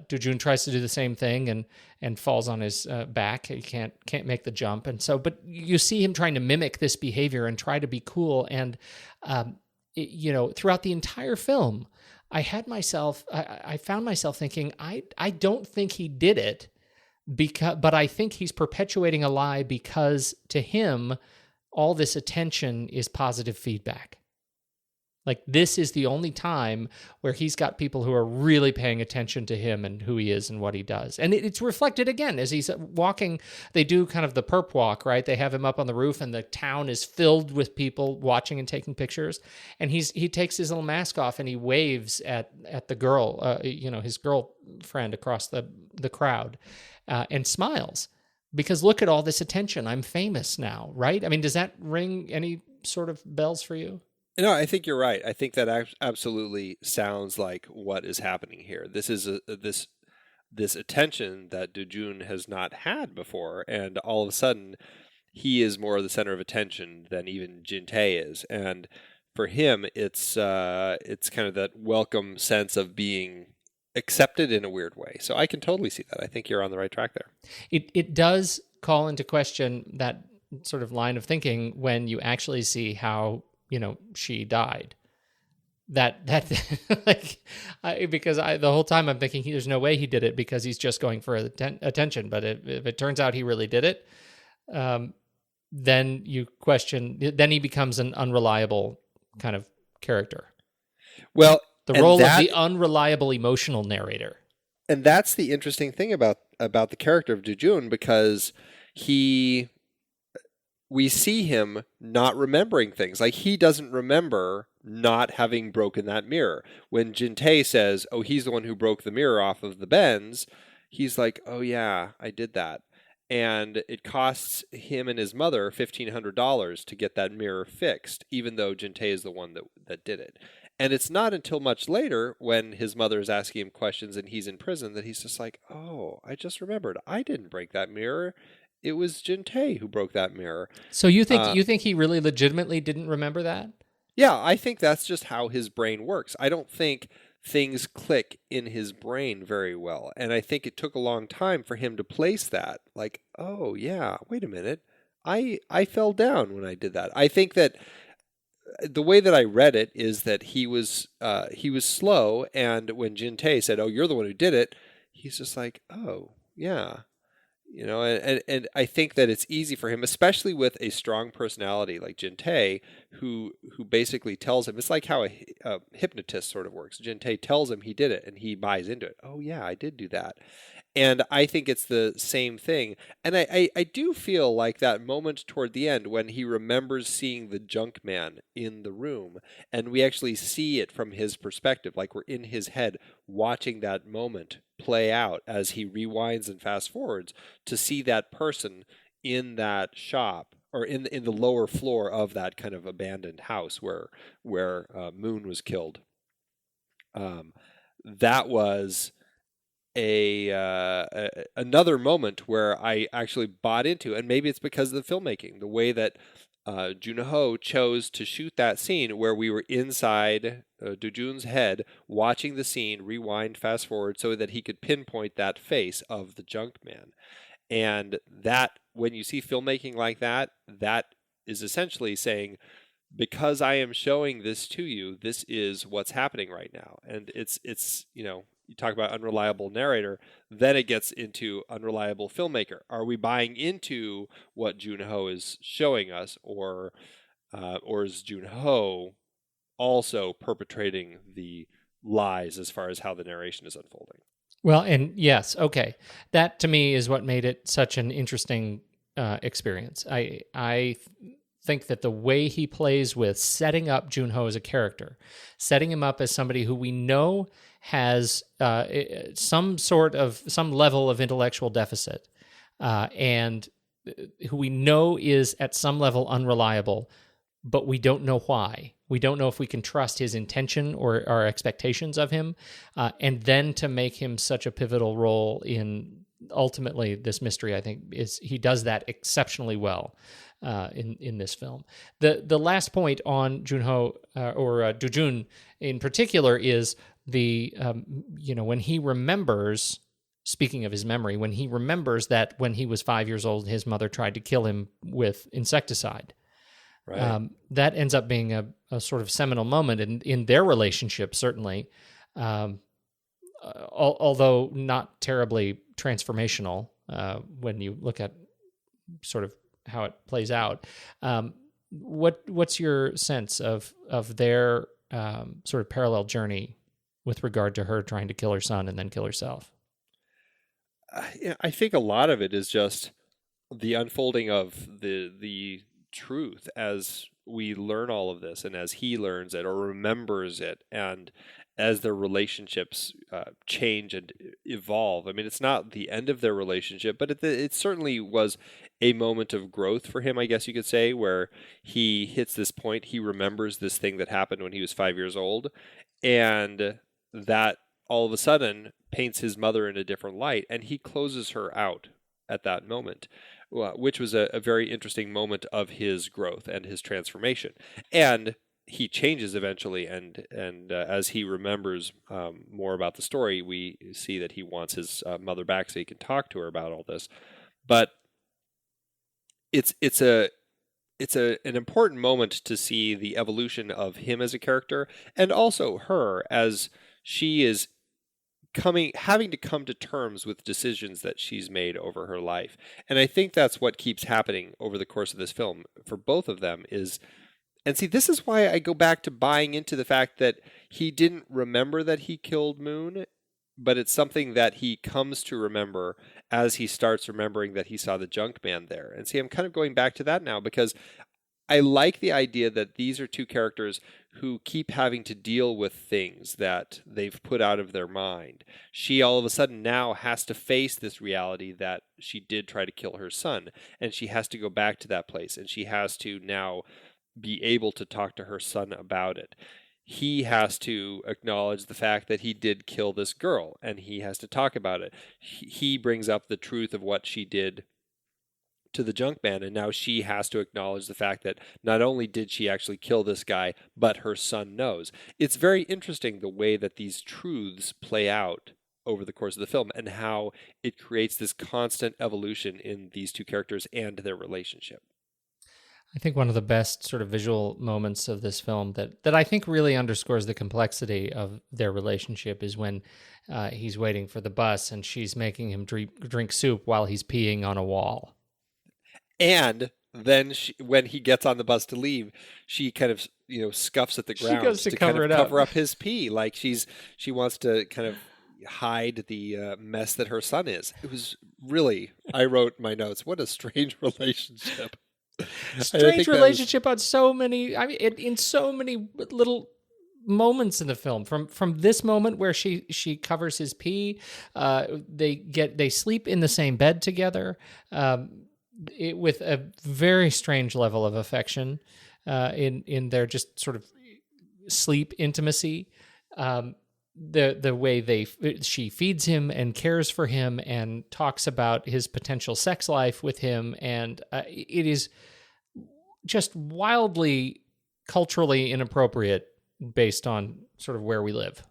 Do-jun tries to do the same thing and falls on his back. He can't make the jump, and so, but you see him trying to mimic this behavior and try to be cool. And throughout the entire film, I found myself thinking, I don't think he did it, but I think he's perpetuating a lie, because to him, all this attention is positive feedback. Like, this is the only time where he's got people who are really paying attention to him and who he is and what he does. And it's reflected again as he's walking. They do kind of the perp walk, right? They have him up on the roof, and the town is filled with people watching and taking pictures. And he takes his little mask off and he waves at the girl, his girlfriend across the crowd, and smiles. Because look at all this attention. I'm famous now, right? I mean, does that ring any sort of bells for you? No, I think you're right. I think that absolutely sounds like what is happening here. This is this attention that Do-jun has not had before, and all of a sudden, he is more the center of attention than even Jin-tae is. And for him, it's kind of that welcome sense of being accepted in a weird way. So I can totally see that. I think you're on the right track there. It does call into question that sort of line of thinking when you actually see how she died. Because the whole time I'm thinking there's no way he did it, because he's just going for attention. But if it turns out he really did it, then you question. Then he becomes an unreliable kind of character. Well, the role of the unreliable emotional narrator. And that's the interesting thing about the character of Do-jun, because we see him not remembering things. Like, he doesn't remember not having broken that mirror. When Jin-tae says, "Oh, he's the one who broke the mirror off of the Benz," he's like, "Oh yeah, I did that." And it costs him and his mother $1,500 to get that mirror fixed, even though Jin-tae is the one that did it. And it's not until much later, when his mother is asking him questions and he's in prison, that he's just like, "Oh, I just remembered. I didn't break that mirror. It was Jin-tae who broke that mirror." So you think he really legitimately didn't remember that? Yeah, I think that's just how his brain works. I don't think things click in his brain very well. And I think it took a long time for him to place that. Like, oh yeah, wait a minute. I fell down when I did that. I think that the way that I read it is that he was slow, and when Jin-tae said, "Oh, you're the one who did it," he's just like, oh, yeah. And I think that it's easy for him, especially with a strong personality like Jin-tae, who basically tells him, it's like how a hypnotist sort of works. Jin-tae tells him he did it, and he buys into it. Oh, yeah, I did do that. And I think it's the same thing. And I do feel like that moment toward the end when he remembers seeing the junk man in the room, and we actually see it from his perspective, like we're in his head watching that moment play out as he rewinds and fast forwards to see that person in that shop, or in the lower floor of that kind of abandoned house where Moon was killed. That was another moment where I actually bought into, and maybe it's because of the filmmaking, the way that Joon-ho chose to shoot that scene where we were inside Do-jun's head watching the scene, rewind, fast forward, so that he could pinpoint that face of the junk man. And that, when you see filmmaking like that, that is essentially saying, because I am showing this to you, this is what's happening right now. And it's you talk about unreliable narrator, then it gets into unreliable filmmaker. Are we buying into what Joon-ho is showing us, or is Joon-ho also perpetrating the lies as far as how the narration is unfolding? Well, and yes, okay. That to me is what made it such an interesting experience. I think that the way he plays with setting up Joon-ho as a character, setting him up as somebody who we know has some level of intellectual deficit, and who we know is at some level unreliable, but we don't know why. We don't know if we can trust his intention or our expectations of him, and then to make him such a pivotal role in ultimately this mystery, I think he does that exceptionally well in this film. The last point on Joon-ho or Do-jun in particular is the when he remembers. Speaking of his memory, when he remembers that when he was 5 years old, his mother tried to kill him with insecticide. Right. That ends up being a sort of seminal moment in their relationship, certainly, although not terribly transformational when you look at sort of how it plays out. What's your sense of their sort of parallel journey with regard to her trying to kill her son and then kill herself? I think a lot of it is just the unfolding of the truth as we learn all of this, and as he learns it or remembers it, and as their relationships change and evolve. I mean, it's not the end of their relationship, but it certainly was a moment of growth for him, I guess you could say, where he hits this point. He remembers this thing that happened when he was 5 years old, and that all of a sudden paints his mother in a different light, and he closes her out at that moment, which was a very interesting moment of his growth and his transformation. And he changes eventually, and as he remembers more about the story, we see that he wants his mother back so he can talk to her about all this. But it's an important moment to see the evolution of him as a character, and also her as she is having to come to terms with decisions that she's made over her life. And I think that's what keeps happening over the course of this film for both of them is, and see, this is why I go back to buying into the fact that he didn't remember that he killed Moon, but it's something that he comes to remember as he starts remembering that he saw the junk man there. And see, I'm kind of going back to that now because I like the idea that these are two characters who keep having to deal with things that they've put out of their mind. She all of a sudden now has to face this reality that she did try to kill her son, and she has to go back to that place, and she has to now be able to talk to her son about it. He has to acknowledge the fact that he did kill this girl, and he has to talk about it. He brings up the truth of what she did to the junk man, and now she has to acknowledge the fact that not only did she actually kill this guy, but her son knows. It's very interesting the way that these truths play out over the course of the film, and how it creates this constant evolution in these two characters and their relationship. I think one of the best sort of visual moments of this film that I think really underscores the complexity of their relationship is when he's waiting for the bus and she's making him drink soup while he's peeing on a wall. And then when he gets on the bus to leave, she kind of scuffs at the ground. She goes to kind of cover up his pee, like she wants to kind of hide the mess that her son is. It was really, I wrote my notes, what a strange relationship. Strange relationship on so many, I mean, in so many little moments in the film. From this moment where she covers his pee, they sleep in the same bed together, with a very strange level of affection in their just sort of sleep intimacy. The way she feeds him and cares for him and talks about his potential sex life with him, and it is just wildly culturally inappropriate based on sort of where we live.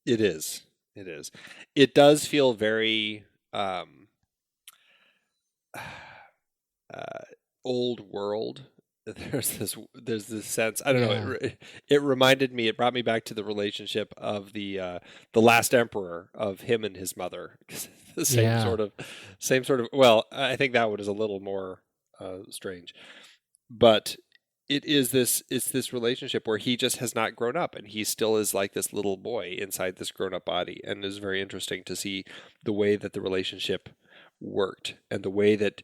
It is. It does feel very old world. There's this sense, I don't know, it reminded me, it brought me back to the relationship of the Last Emperor, of him and his mother. The same sort of, well, I think that one is a little more strange, but it's this relationship where he just has not grown up, and he still is like this little boy inside this grown up body. And it's very interesting to see the way that the relationship worked, and the way that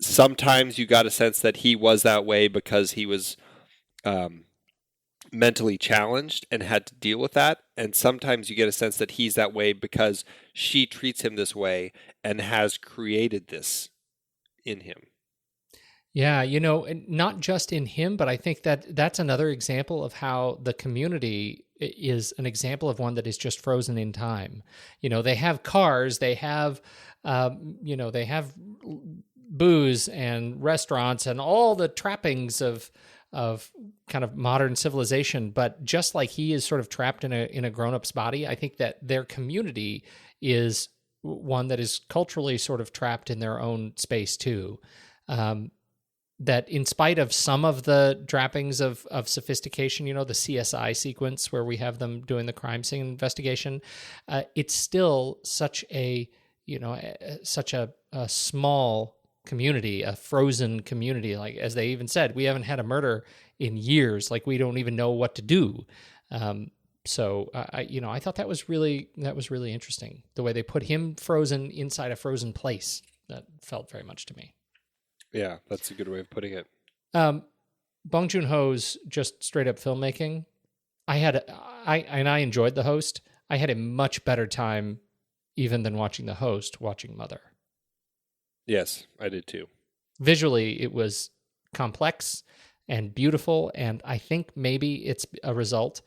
sometimes you got a sense that he was that way because he was mentally challenged and had to deal with that. And sometimes you get a sense that he's that way because she treats him this way and has created this in him. Yeah, not just in him, but I think that's another example of how the community is an example of one that is just frozen in time. They have cars, they have, they have booze and restaurants and all the trappings of kind of modern civilization, but just like he is sort of trapped in a grown-up's body, I think that their community is one that is culturally sort of trapped in their own space too. That in spite of some of the trappings of sophistication, the CSI sequence where we have them doing the crime scene investigation, it's still such a small community, a frozen community. Like, as they even said, we haven't had a murder in years. Like, we don't even know what to do. So I thought that was really interesting. The way they put him frozen inside a frozen place, that felt very much to me. Yeah, that's a good way of putting it. Bong Joon-ho's just straight up filmmaking. I enjoyed The Host. I had a much better time even than watching The Host, watching Mother. Yes, I did too. Visually, it was complex and beautiful, and I think maybe it's a result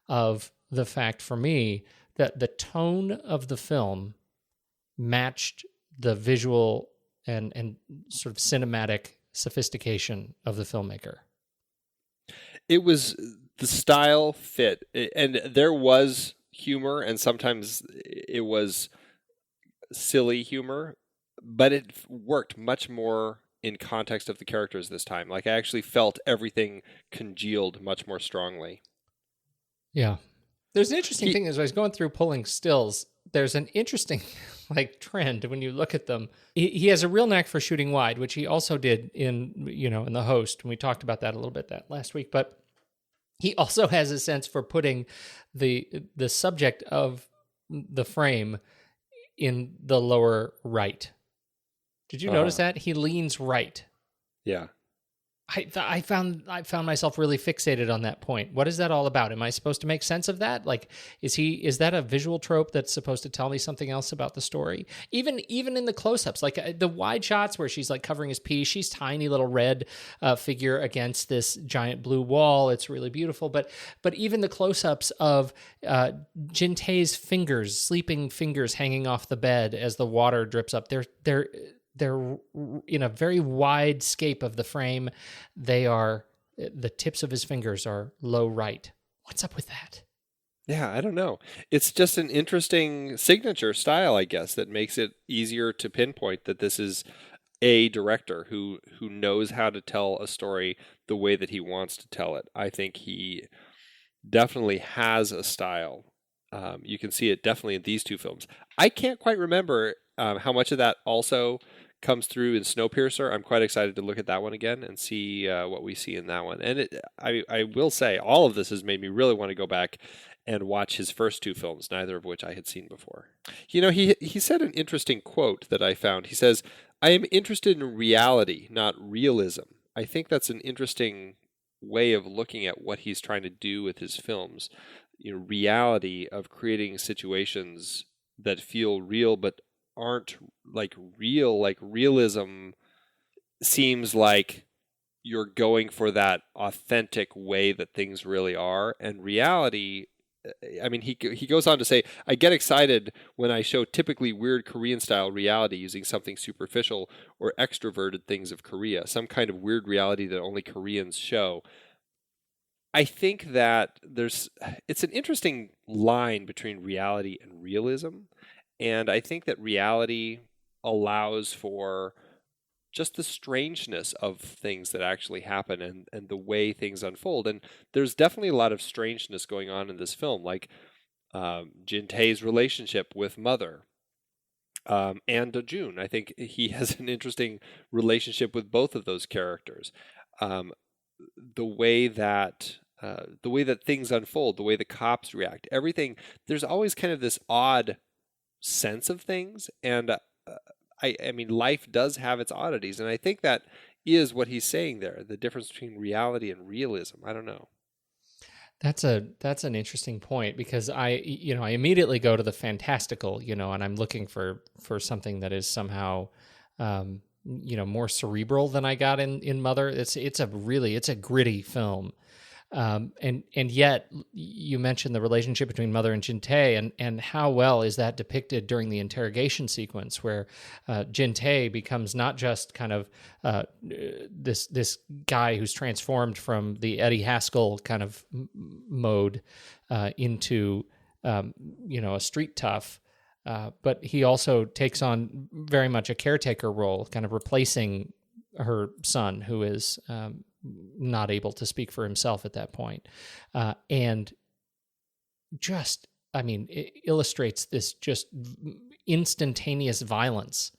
of the fact for me that the tone of the film matched the visual and sort of cinematic sophistication of the filmmaker. It was, the style fit, and there was humor, and sometimes it was silly humor, but it worked much more in context of the characters this time. Like, I actually felt everything congealed much more strongly. Yeah. There's an interesting thing as I was going through pulling stills. There's an interesting trend when you look at them. He has a real knack for shooting wide, which he also did in The Host, and we talked about that a little bit that last week. But he also has a sense for putting the subject of the frame in the lower right. Did you notice that? He leans right. Yeah. I found myself really fixated on that point. What is that all about? Am I supposed to make sense of that? Like, is that a visual trope that's supposed to tell me something else about the story? Even in the close-ups, like the wide shots where she's like covering his pee, she's tiny little red figure against this giant blue wall. It's really beautiful. But even the close-ups of Jin Tae's fingers, sleeping fingers hanging off the bed as the water drips up, they're in a very wide scape of the frame. The tips of his fingers are low right. What's up with that? Yeah, I don't know. It's just an interesting signature style, I guess, that makes it easier to pinpoint that this is a director who knows how to tell a story the way that he wants to tell it. I think he definitely has a style. You can see it definitely in these two films. I can't quite remember how much of that also comes through in Snowpiercer. I'm quite excited to look at that one again and see what we see in that one. And I will say, all of this has made me really want to go back and watch his first two films, neither of which I had seen before. You know, he said an interesting quote that I found. He says, "I am interested in reality, not realism." I think that's an interesting way of looking at what he's trying to do with his films. You know, reality of creating situations that feel real but aren't like real. Like realism seems like you're going for that authentic way that things really are, and reality, I mean, he goes on to say, "I get excited when I show typically weird Korean-style reality using something superficial or extroverted things of Korea, some kind of weird reality that only Koreans show." I think that it's an interesting line between reality and realism, and I think that reality allows for just the strangeness of things that actually happen and the way things unfold. And there's definitely a lot of strangeness going on in this film, like Jin Tae's relationship with Mother and June. I think he has an interesting relationship with both of those characters. The way that things unfold, the way the cops react, everything. There's always kind of this odd sense of things, and I mean, life does have its oddities, and I think that is what he's saying there, the difference between reality and realism. I don't know. That's an interesting point, because I immediately go to the fantastical, and I'm looking for something that is somehow, more cerebral than I got in Mother. It's a gritty film. And yet you mentioned the relationship between Mother and Jin Tae, and how well is that depicted during the interrogation sequence, where Jin Tae becomes not just kind of this guy who's transformed from the Eddie Haskell kind of mode into a street tough, but he also takes on very much a caretaker role, kind of replacing her son, who is not able to speak for himself at that point. And just, I mean, it illustrates this just instantaneous violence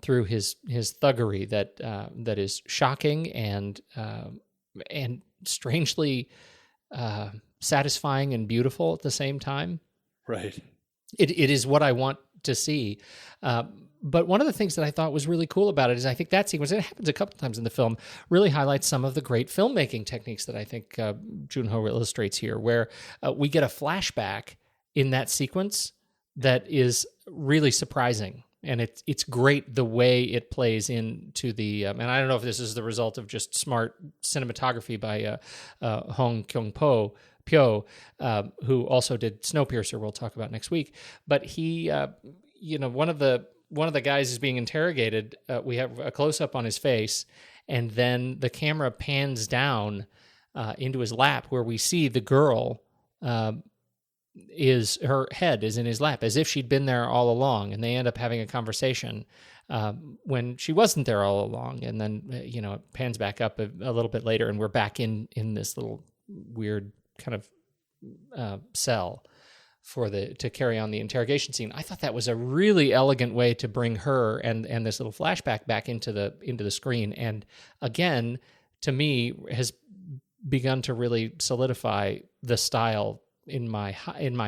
through his thuggery that is shocking and strangely satisfying and beautiful at the same time. Right. It is what I want to see. But one of the things that I thought was really cool about it is I think that sequence, and it happens a couple of times in the film, really highlights some of the great filmmaking techniques that I think Joon-ho illustrates here, where we get a flashback in that sequence that is really surprising. And it's great the way it plays into the, and I don't know if this is the result of just smart cinematography by Hong Kyung-pyo, who also did Snowpiercer, we'll talk about next week. But he, one of the guys is being interrogated. We have a close-up on his face, and then the camera pans down into his lap, where we see the girl, her head is in his lap, as if she'd been there all along, and they end up having a conversation when she wasn't there all along. And then, it pans back up a little bit later, and we're back in this little weird kind of cell to carry on the interrogation scene. I thought that was a really elegant way to bring her and this little flashback back into the screen. And again, to me, has begun to really solidify the style in my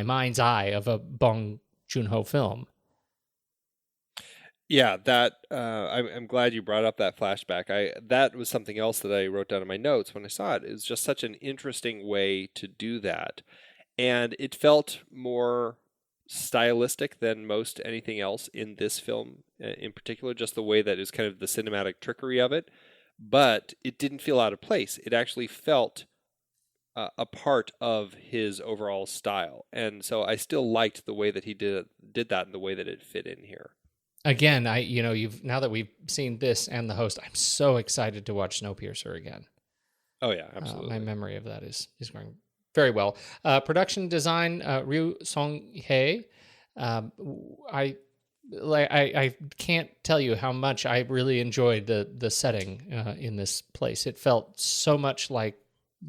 mind's eye of a Bong Joon-ho film. Yeah, that I'm glad you brought up that flashback. That was something else that I wrote down in my notes when I saw it. It was just such an interesting way to do that. And it felt more stylistic than most anything else in this film, in particular, just the way that is kind of the cinematic trickery of it. But it didn't feel out of place. It actually felt a part of his overall style. And so I still liked the way that he did that and the way that it fit in here. Again, now that we've seen this and The Host, I'm so excited to watch Snowpiercer again. Oh yeah, absolutely. My memory of that is going very well. Production design, Ryu Song-hae. I like I can't tell you how much I really enjoyed the setting in this place. It felt so much like,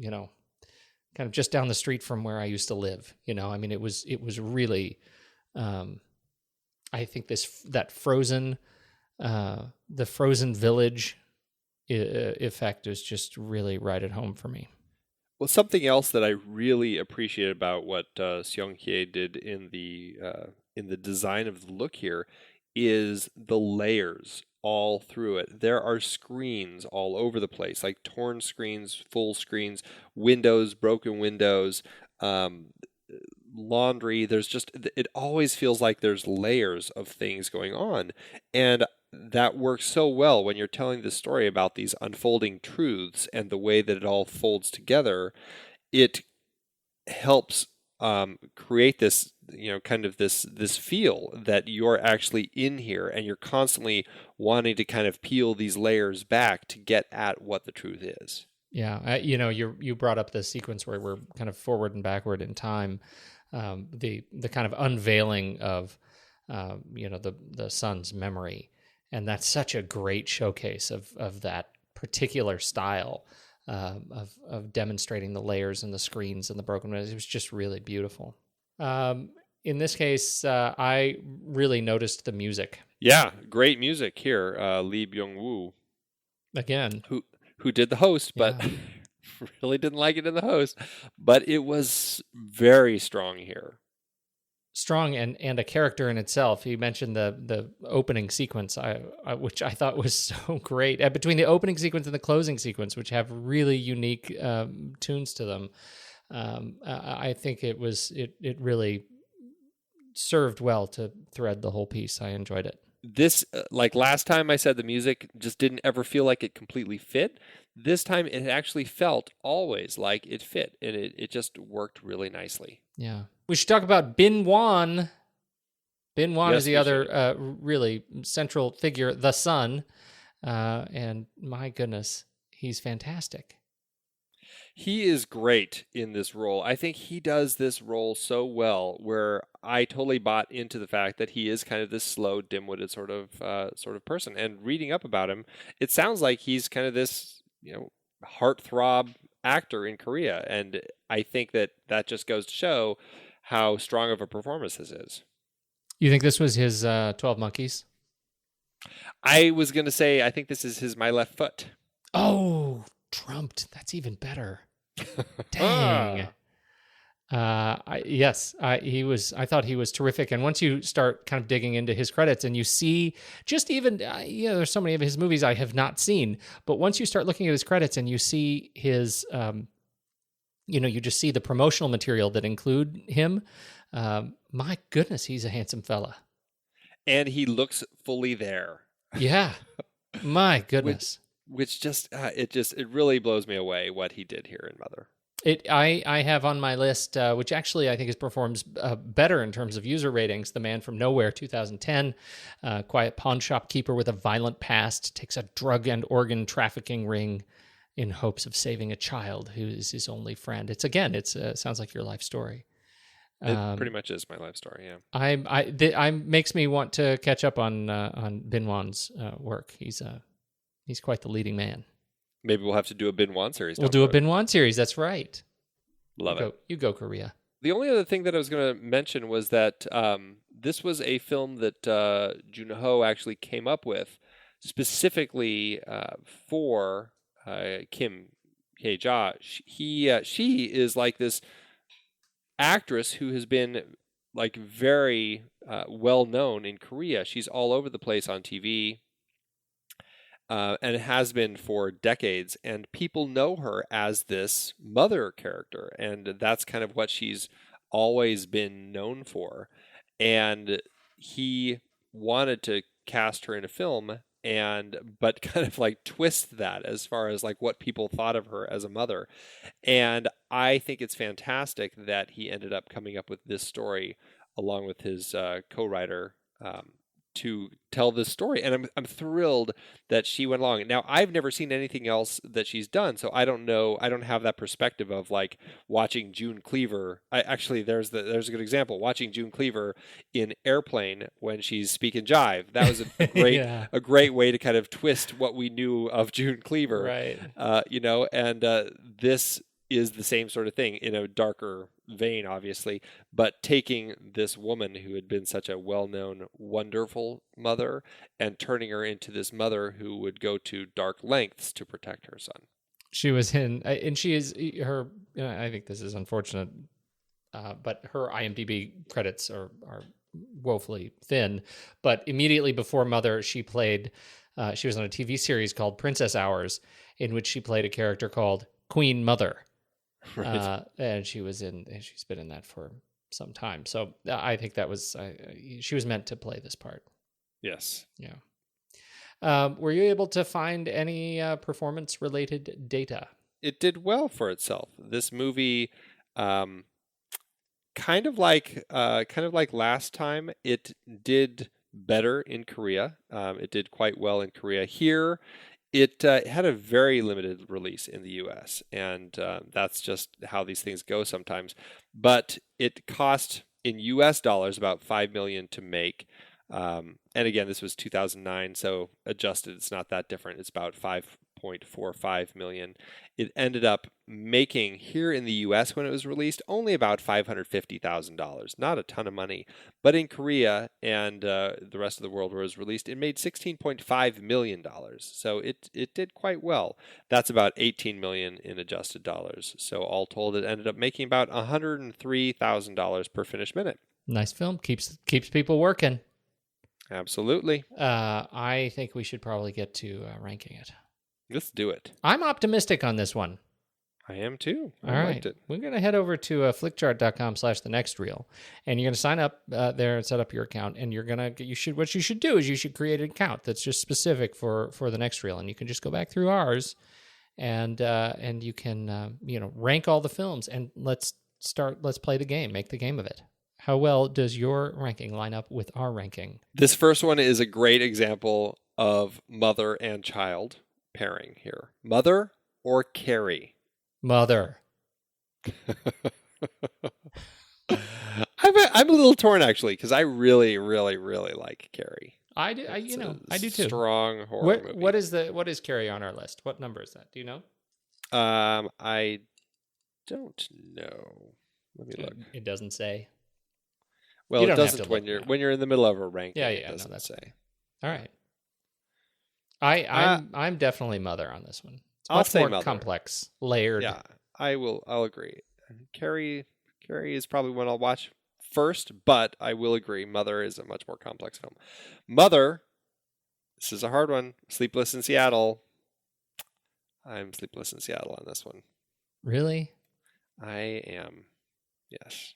kind of just down the street from where I used to live. I mean, it was really, I think the frozen village effect is just really right at home for me. Well, something else that I really appreciate about what Seong Hye did in the design of the look here is the layers all through it. There are screens all over the place, like torn screens, full screens, windows, broken windows, laundry. It always feels like there's layers of things going on. And that works so well when you're telling this story about these unfolding truths and the way that it all folds together. It helps create this, kind of this feel that you're actually in here and you're constantly wanting to kind of peel these layers back to get at what the truth is. Yeah, you brought up the sequence where we're kind of forward and backward in time, the kind of unveiling of the son's memory. And that's such a great showcase of that particular style of demonstrating the layers and the screens and the broken windows. It was just really beautiful. In this case, I really noticed the music. Yeah, great music here. Lee Byung-woo. Again. Who did the host, but really didn't like it in the host. But it was very strong here. Strong and a character in itself. He mentioned the opening sequence, which I thought was so great. Between the opening sequence and the closing sequence, which have really unique tunes to them, I think it really served well to thread the whole piece. I enjoyed it. This, like last time I said the music just didn't ever feel like it completely fit. This time it actually felt always like it fit, and it just worked really nicely. Yeah. We should talk about Bin Wan. Bin Wan Yes, is the other really central figure, the son. And my goodness, he's fantastic. He is great in this role. I think he does this role so well where I totally bought into the fact that he is kind of this slow, dim-witted sort of person. And reading up about him, it sounds like he's kind of this, heartthrob actor in Korea. And I think that just goes to show how strong of a performance this is. You think this was his 12 Monkeys? I was going to say, I think this is his My Left Foot. Oh, trumped. That's even better. Dang. I thought he was terrific. And once you start kind of digging into his credits and you see just even, there's so many of his movies I have not seen, but once you start looking at his credits and you see his, you just see the promotional material that include him. My goodness, he's a handsome fella. And he looks fully there. Yeah. My goodness. Which just, it really blows me away what he did here in Mother. I have on my list, which actually I think performs better in terms of user ratings, The Man from Nowhere, 2010. Quiet pawn shop keeper with a violent past takes a drug and organ trafficking ring in hopes of saving a child who is his only friend. It sounds like your life story. It pretty much is my life story. Yeah. I makes me want to catch up on Bin Wan's work. He's quite the leading man. Maybe we'll have to do a Bin Wan series. We'll do a Bin Wan series. That's right. Love it. You go, Korea. The only other thing that I was going to mention was that this was a film that Jun Ho actually came up with specifically for Kim Hye-ja. She is like this actress who has been like very well known in Korea. She's all over the place on TV. And it has been for decades, and people know her as this mother character, and that's kind of what she's always been known for. And he wanted to cast her in a film, but kind of like twist that as far as like what people thought of her as a mother. And I think it's fantastic that he ended up coming up with this story along with his co-writer to tell this story, and I'm thrilled that she went along. Now, I've never seen anything else that she's done, so I don't know. I don't have that perspective of like watching June Cleaver. There's a good example. Watching June Cleaver in Airplane when she's speaking jive. That was a great Yeah. a great way to kind of twist what we knew of June Cleaver. Right. This is the same sort of thing in a darker vein, obviously, but taking this woman who had been such a well-known, wonderful mother and turning her into this mother who would go to dark lengths to protect her son. She was in, and she is her. I think this is unfortunate, but her IMDb credits are woefully thin. But immediately before Mother, she played. She was on a TV series called Princess Hours, in which she played a character called Queen Mother. Right. And she's been in that for some time. So I think that was, she was meant to play this part. Yes. Yeah. Were you able to find any performance related data? It did well for itself. This movie, kind of like last time, it did better in Korea. It did quite well in Korea. Here, it had a very limited release in the U.S., and that's just how these things go sometimes. But it cost in U.S. dollars about $5 million to make. And again, this was 2009, so adjusted, it's not that different. It's about $5.45 million. It ended up making here in the U.S. when it was released only about $550,000. Not a ton of money, but in Korea and the rest of the world where it was released, it made $16.5 million. So it did quite well. That's about $18 million in adjusted dollars. So all told, it ended up making about $103,000 per finished minute. Nice film. Keeps people working. Absolutely. I think we should probably get to ranking it. Let's do it. I'm optimistic on this one. I am too. All right. We're going to head over to flickchart.com/thenextreel, and you're going to sign up there and set up your account. And what you should do is you should create an account that's just specific for the next reel, and you can just go back through ours, and you can rank all the films, and let's play the game, make the game of it. How well does your ranking line up with our ranking? This first one is a great example of mother and child pairing here. Mother or Carrie? Mother. I'm a little torn actually because I really, really, really like Carrie. I do. I do too. Strong horror movie. What is Carrie on our list? What number is that? Do you know? I don't know. Let me look. It doesn't say. Well, it doesn't when you're in the middle of a ranking. Yeah, it doesn't say. All right. I'm definitely Mother on this one. It's I'll much say more Mother. complex, layered. Yeah, I'll agree. Carrie is probably one I'll watch first, but I will agree Mother is a much more complex film. Mother, this is a hard one. Sleepless in Seattle. I'm Sleepless in Seattle on this one. Really? I am. Yes.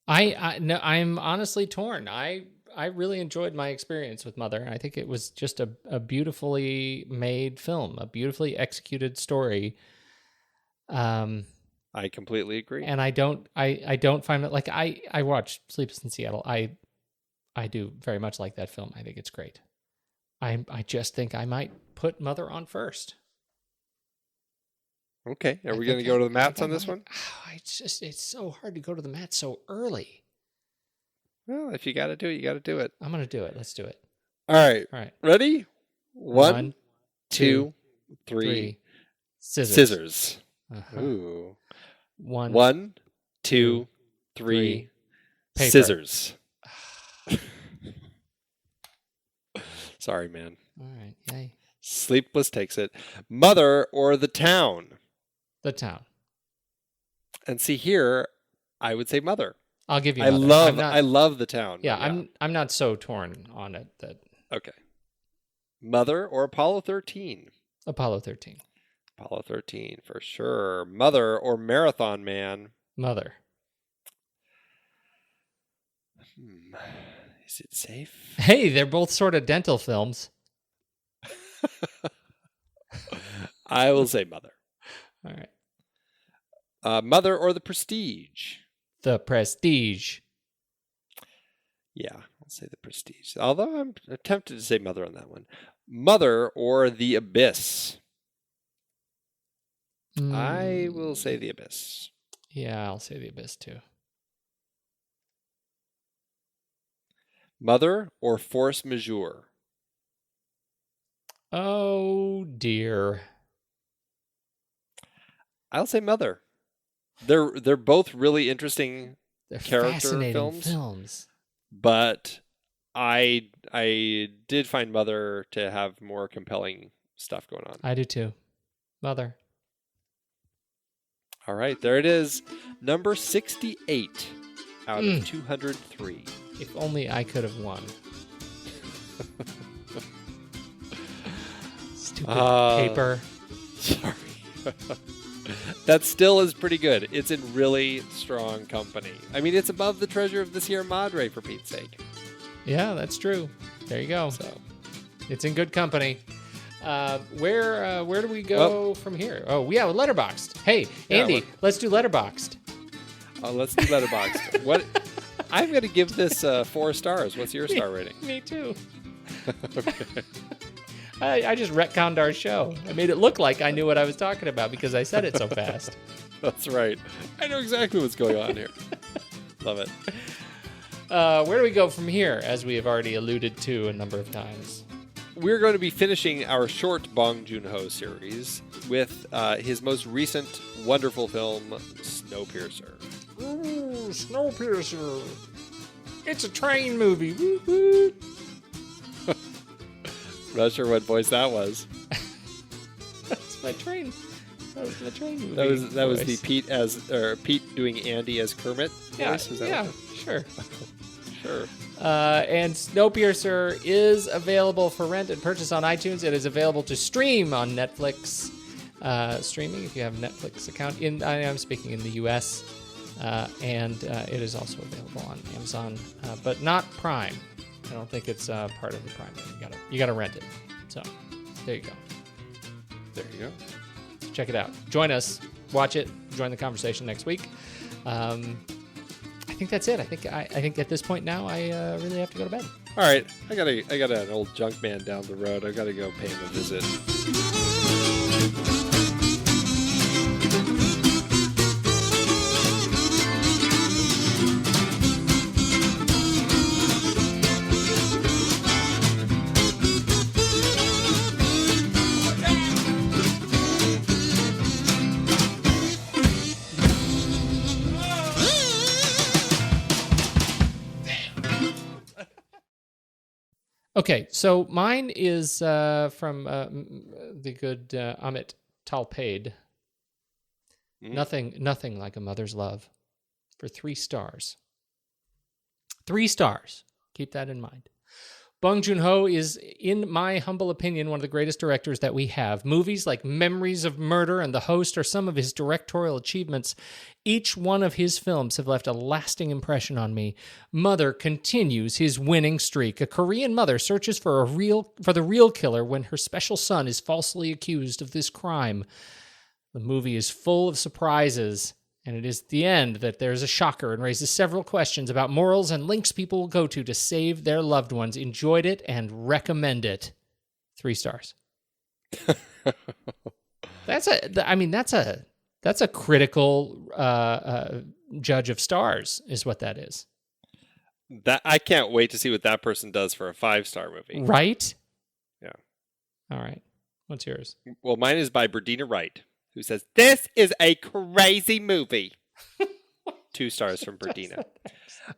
I'm honestly torn. I really enjoyed my experience with Mother. I think it was just a beautifully made film, a beautifully executed story. I completely agree. And I don't find it like I watched Sleepless in Seattle. I do very much like that film. I think it's great. I just think I might put Mother on first. Okay. Are we going to go to the mats on this one? It's so hard to go to the mat so early. Well, if you got to do it, you got to do it. I'm going to do it. Let's do it. All right. All right. Ready? One, two, three. Scissors. Uh-huh. Ooh. One, two, three. Paper. Scissors. Sorry, man. All right. Yay. Sleepless takes it. Mother or The Town? The Town. And see here, I would say Mother. I'll give you I Mother. I love The Town. Yeah, I'm not so torn on it that. Okay. Mother or Apollo 13? Apollo 13. Apollo 13 for sure. Mother or Marathon Man? Mother. Is it safe? Hey, they're both sort of dental films. I will say Mother. All right. Mother or The Prestige? The Prestige. Yeah, I'll say The Prestige. Although I'm tempted to say Mother on that one. Mother or The Abyss? I will say The Abyss. Yeah, I'll say The Abyss too. Mother or Force Majeure? Oh, dear. I'll say Mother. They're both really interesting They're character fascinating films. But I did find Mother to have more compelling stuff going on. I do too. Mother. All right, there it is. Number 68 out of 203. If only I could have won. Stupid paper. Sorry. That still is pretty good. It's in really strong company. I mean, it's above the Treasure of the Sierra Madre, for Pete's sake. Yeah, that's true. There you go. So, it's in good company. Where do we go from here? Oh, yeah, Letterboxd. Hey, Andy, let's do Letterboxd. Let's do Letterboxd. What? I'm going to give this 4 stars. What's your star rating? Me too. Okay. I just retconned our show. I made it look like I knew what I was talking about because I said it so fast. That's right. I know exactly what's going on here. Love it. Where do we go from here, as we have already alluded to a number of times? We're going to be finishing our short Bong Joon-ho series with his most recent wonderful film, Snowpiercer. Ooh, Snowpiercer. It's a train movie. Woo woo. Not sure what voice that was. That's my train. That was my train movie. That was the Pete doing Andy as Kermit voice. Sure. Sure. And Snowpiercer is available for rent and purchase on iTunes. It is available to stream on Netflix streaming if you have a Netflix account. I'm speaking in the U.S. And it is also available on Amazon, but not Prime. I don't think it's part of the Prime. You gotta rent it. So there you go. There you go. Check it out. Join us. Watch it. Join the conversation next week. I think that's it. I think at this point now I really have to go to bed. All right. I got an old junk man down the road. I got to go pay him a visit. Okay, so mine is from the good Amit Talpaid. Nothing like a mother's love, for 3 stars. 3 stars. Keep that in mind. Bong Joon-ho is, in my humble opinion, one of the greatest directors that we have. Movies like Memories of Murder and The Host are some of his directorial achievements. Each one of his films have left a lasting impression on me. Mother continues his winning streak. A Korean mother searches for the real killer when her special son is falsely accused of this crime. The movie is full of surprises, and it is at the end that there's a shocker and raises several questions about morals and links people will go to save their loved ones. Enjoyed it and recommend it. 3 stars. That's a critical judge of stars, is what that is. That I can't wait to see what that person does for a 5-star movie. Right? Yeah. All right. What's yours? Well, mine is by Berdina Wright, who says, "This is a crazy movie." 2 stars from Berdina.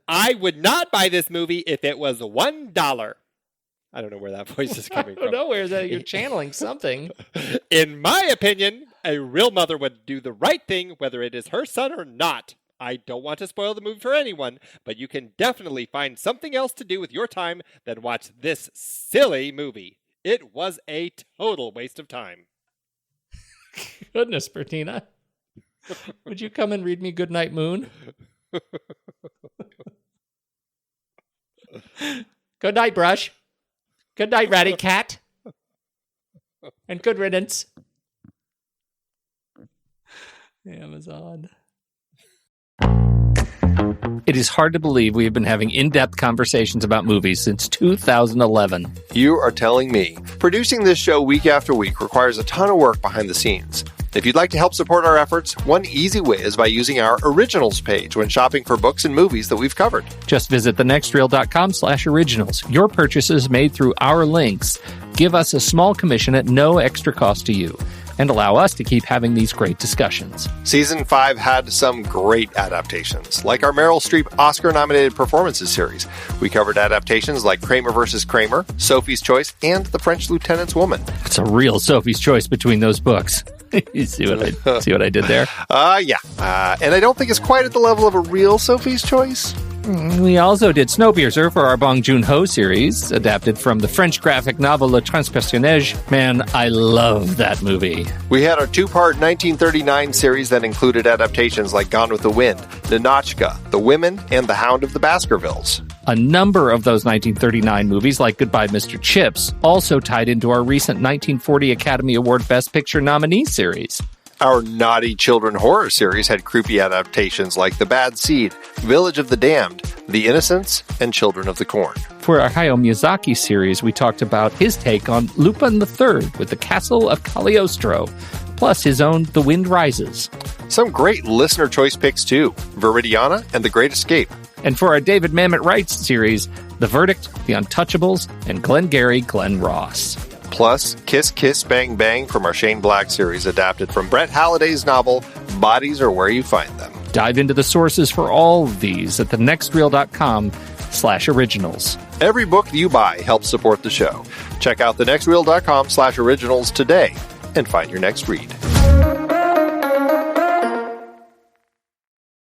"I would not buy this movie if it was $1. I don't know where that voice is coming from. I don't know where that you're channeling something. "In my opinion, a real mother would do the right thing, whether it is her son or not. I don't want to spoil the movie for anyone, but you can definitely find something else to do with your time than watch this silly movie. It was a total waste of time." Goodness, Bertina. Would you come and read me Goodnight Moon? Good night, Brush. Good night, Ratty Cat. And good riddance. Amazon. It is hard to believe we have been having in-depth conversations about movies since 2011. You are telling me. Producing this show week after week requires a ton of work behind the scenes. If you'd like to help support our efforts, one easy way is by using our Originals page when shopping for books and movies that we've covered. Just visit thenextreel.com/originals. Your purchases made through our links give us a small commission at no extra cost to you and allow us to keep having these great discussions. Season 5 had some great adaptations, like our Meryl Streep Oscar-nominated performances series. We covered adaptations like Kramer vs. Kramer, Sophie's Choice, and The French Lieutenant's Woman. It's a real Sophie's Choice between those books. You see what I did there? Yeah. And I don't think it's quite at the level of a real Sophie's Choice. We also did Snowpiercer for our Bong Joon-ho series, adapted from the French graphic novel Le Transpersonnage. Man, I love that movie. We had our two-part 1939 series that included adaptations like Gone with the Wind, Ninotchka, The Women, and The Hound of the Baskervilles. A number of those 1939 movies, like Goodbye, Mr. Chips, also tied into our recent 1940 Academy Award Best Picture nominee series. Our naughty children horror series had creepy adaptations like The Bad Seed, Village of the Damned, The Innocents, and Children of the Corn. For our Hayao Miyazaki series, we talked about his take on Lupin III with The Castle of Cagliostro, plus his own The Wind Rises. Some great listener choice picks too, Viridiana and The Great Escape. And for our David Mamet Wright series, The Verdict, The Untouchables, and Glengarry Glen Ross. Plus, Kiss Kiss Bang Bang from our Shane Black series, adapted from Brett Halliday's novel, Bodies Are Where You Find Them. Dive into the sources for all of these at thenextreel.com/originals. Every book you buy helps support the show. Check out thenextreel.com/originals today and find your next read.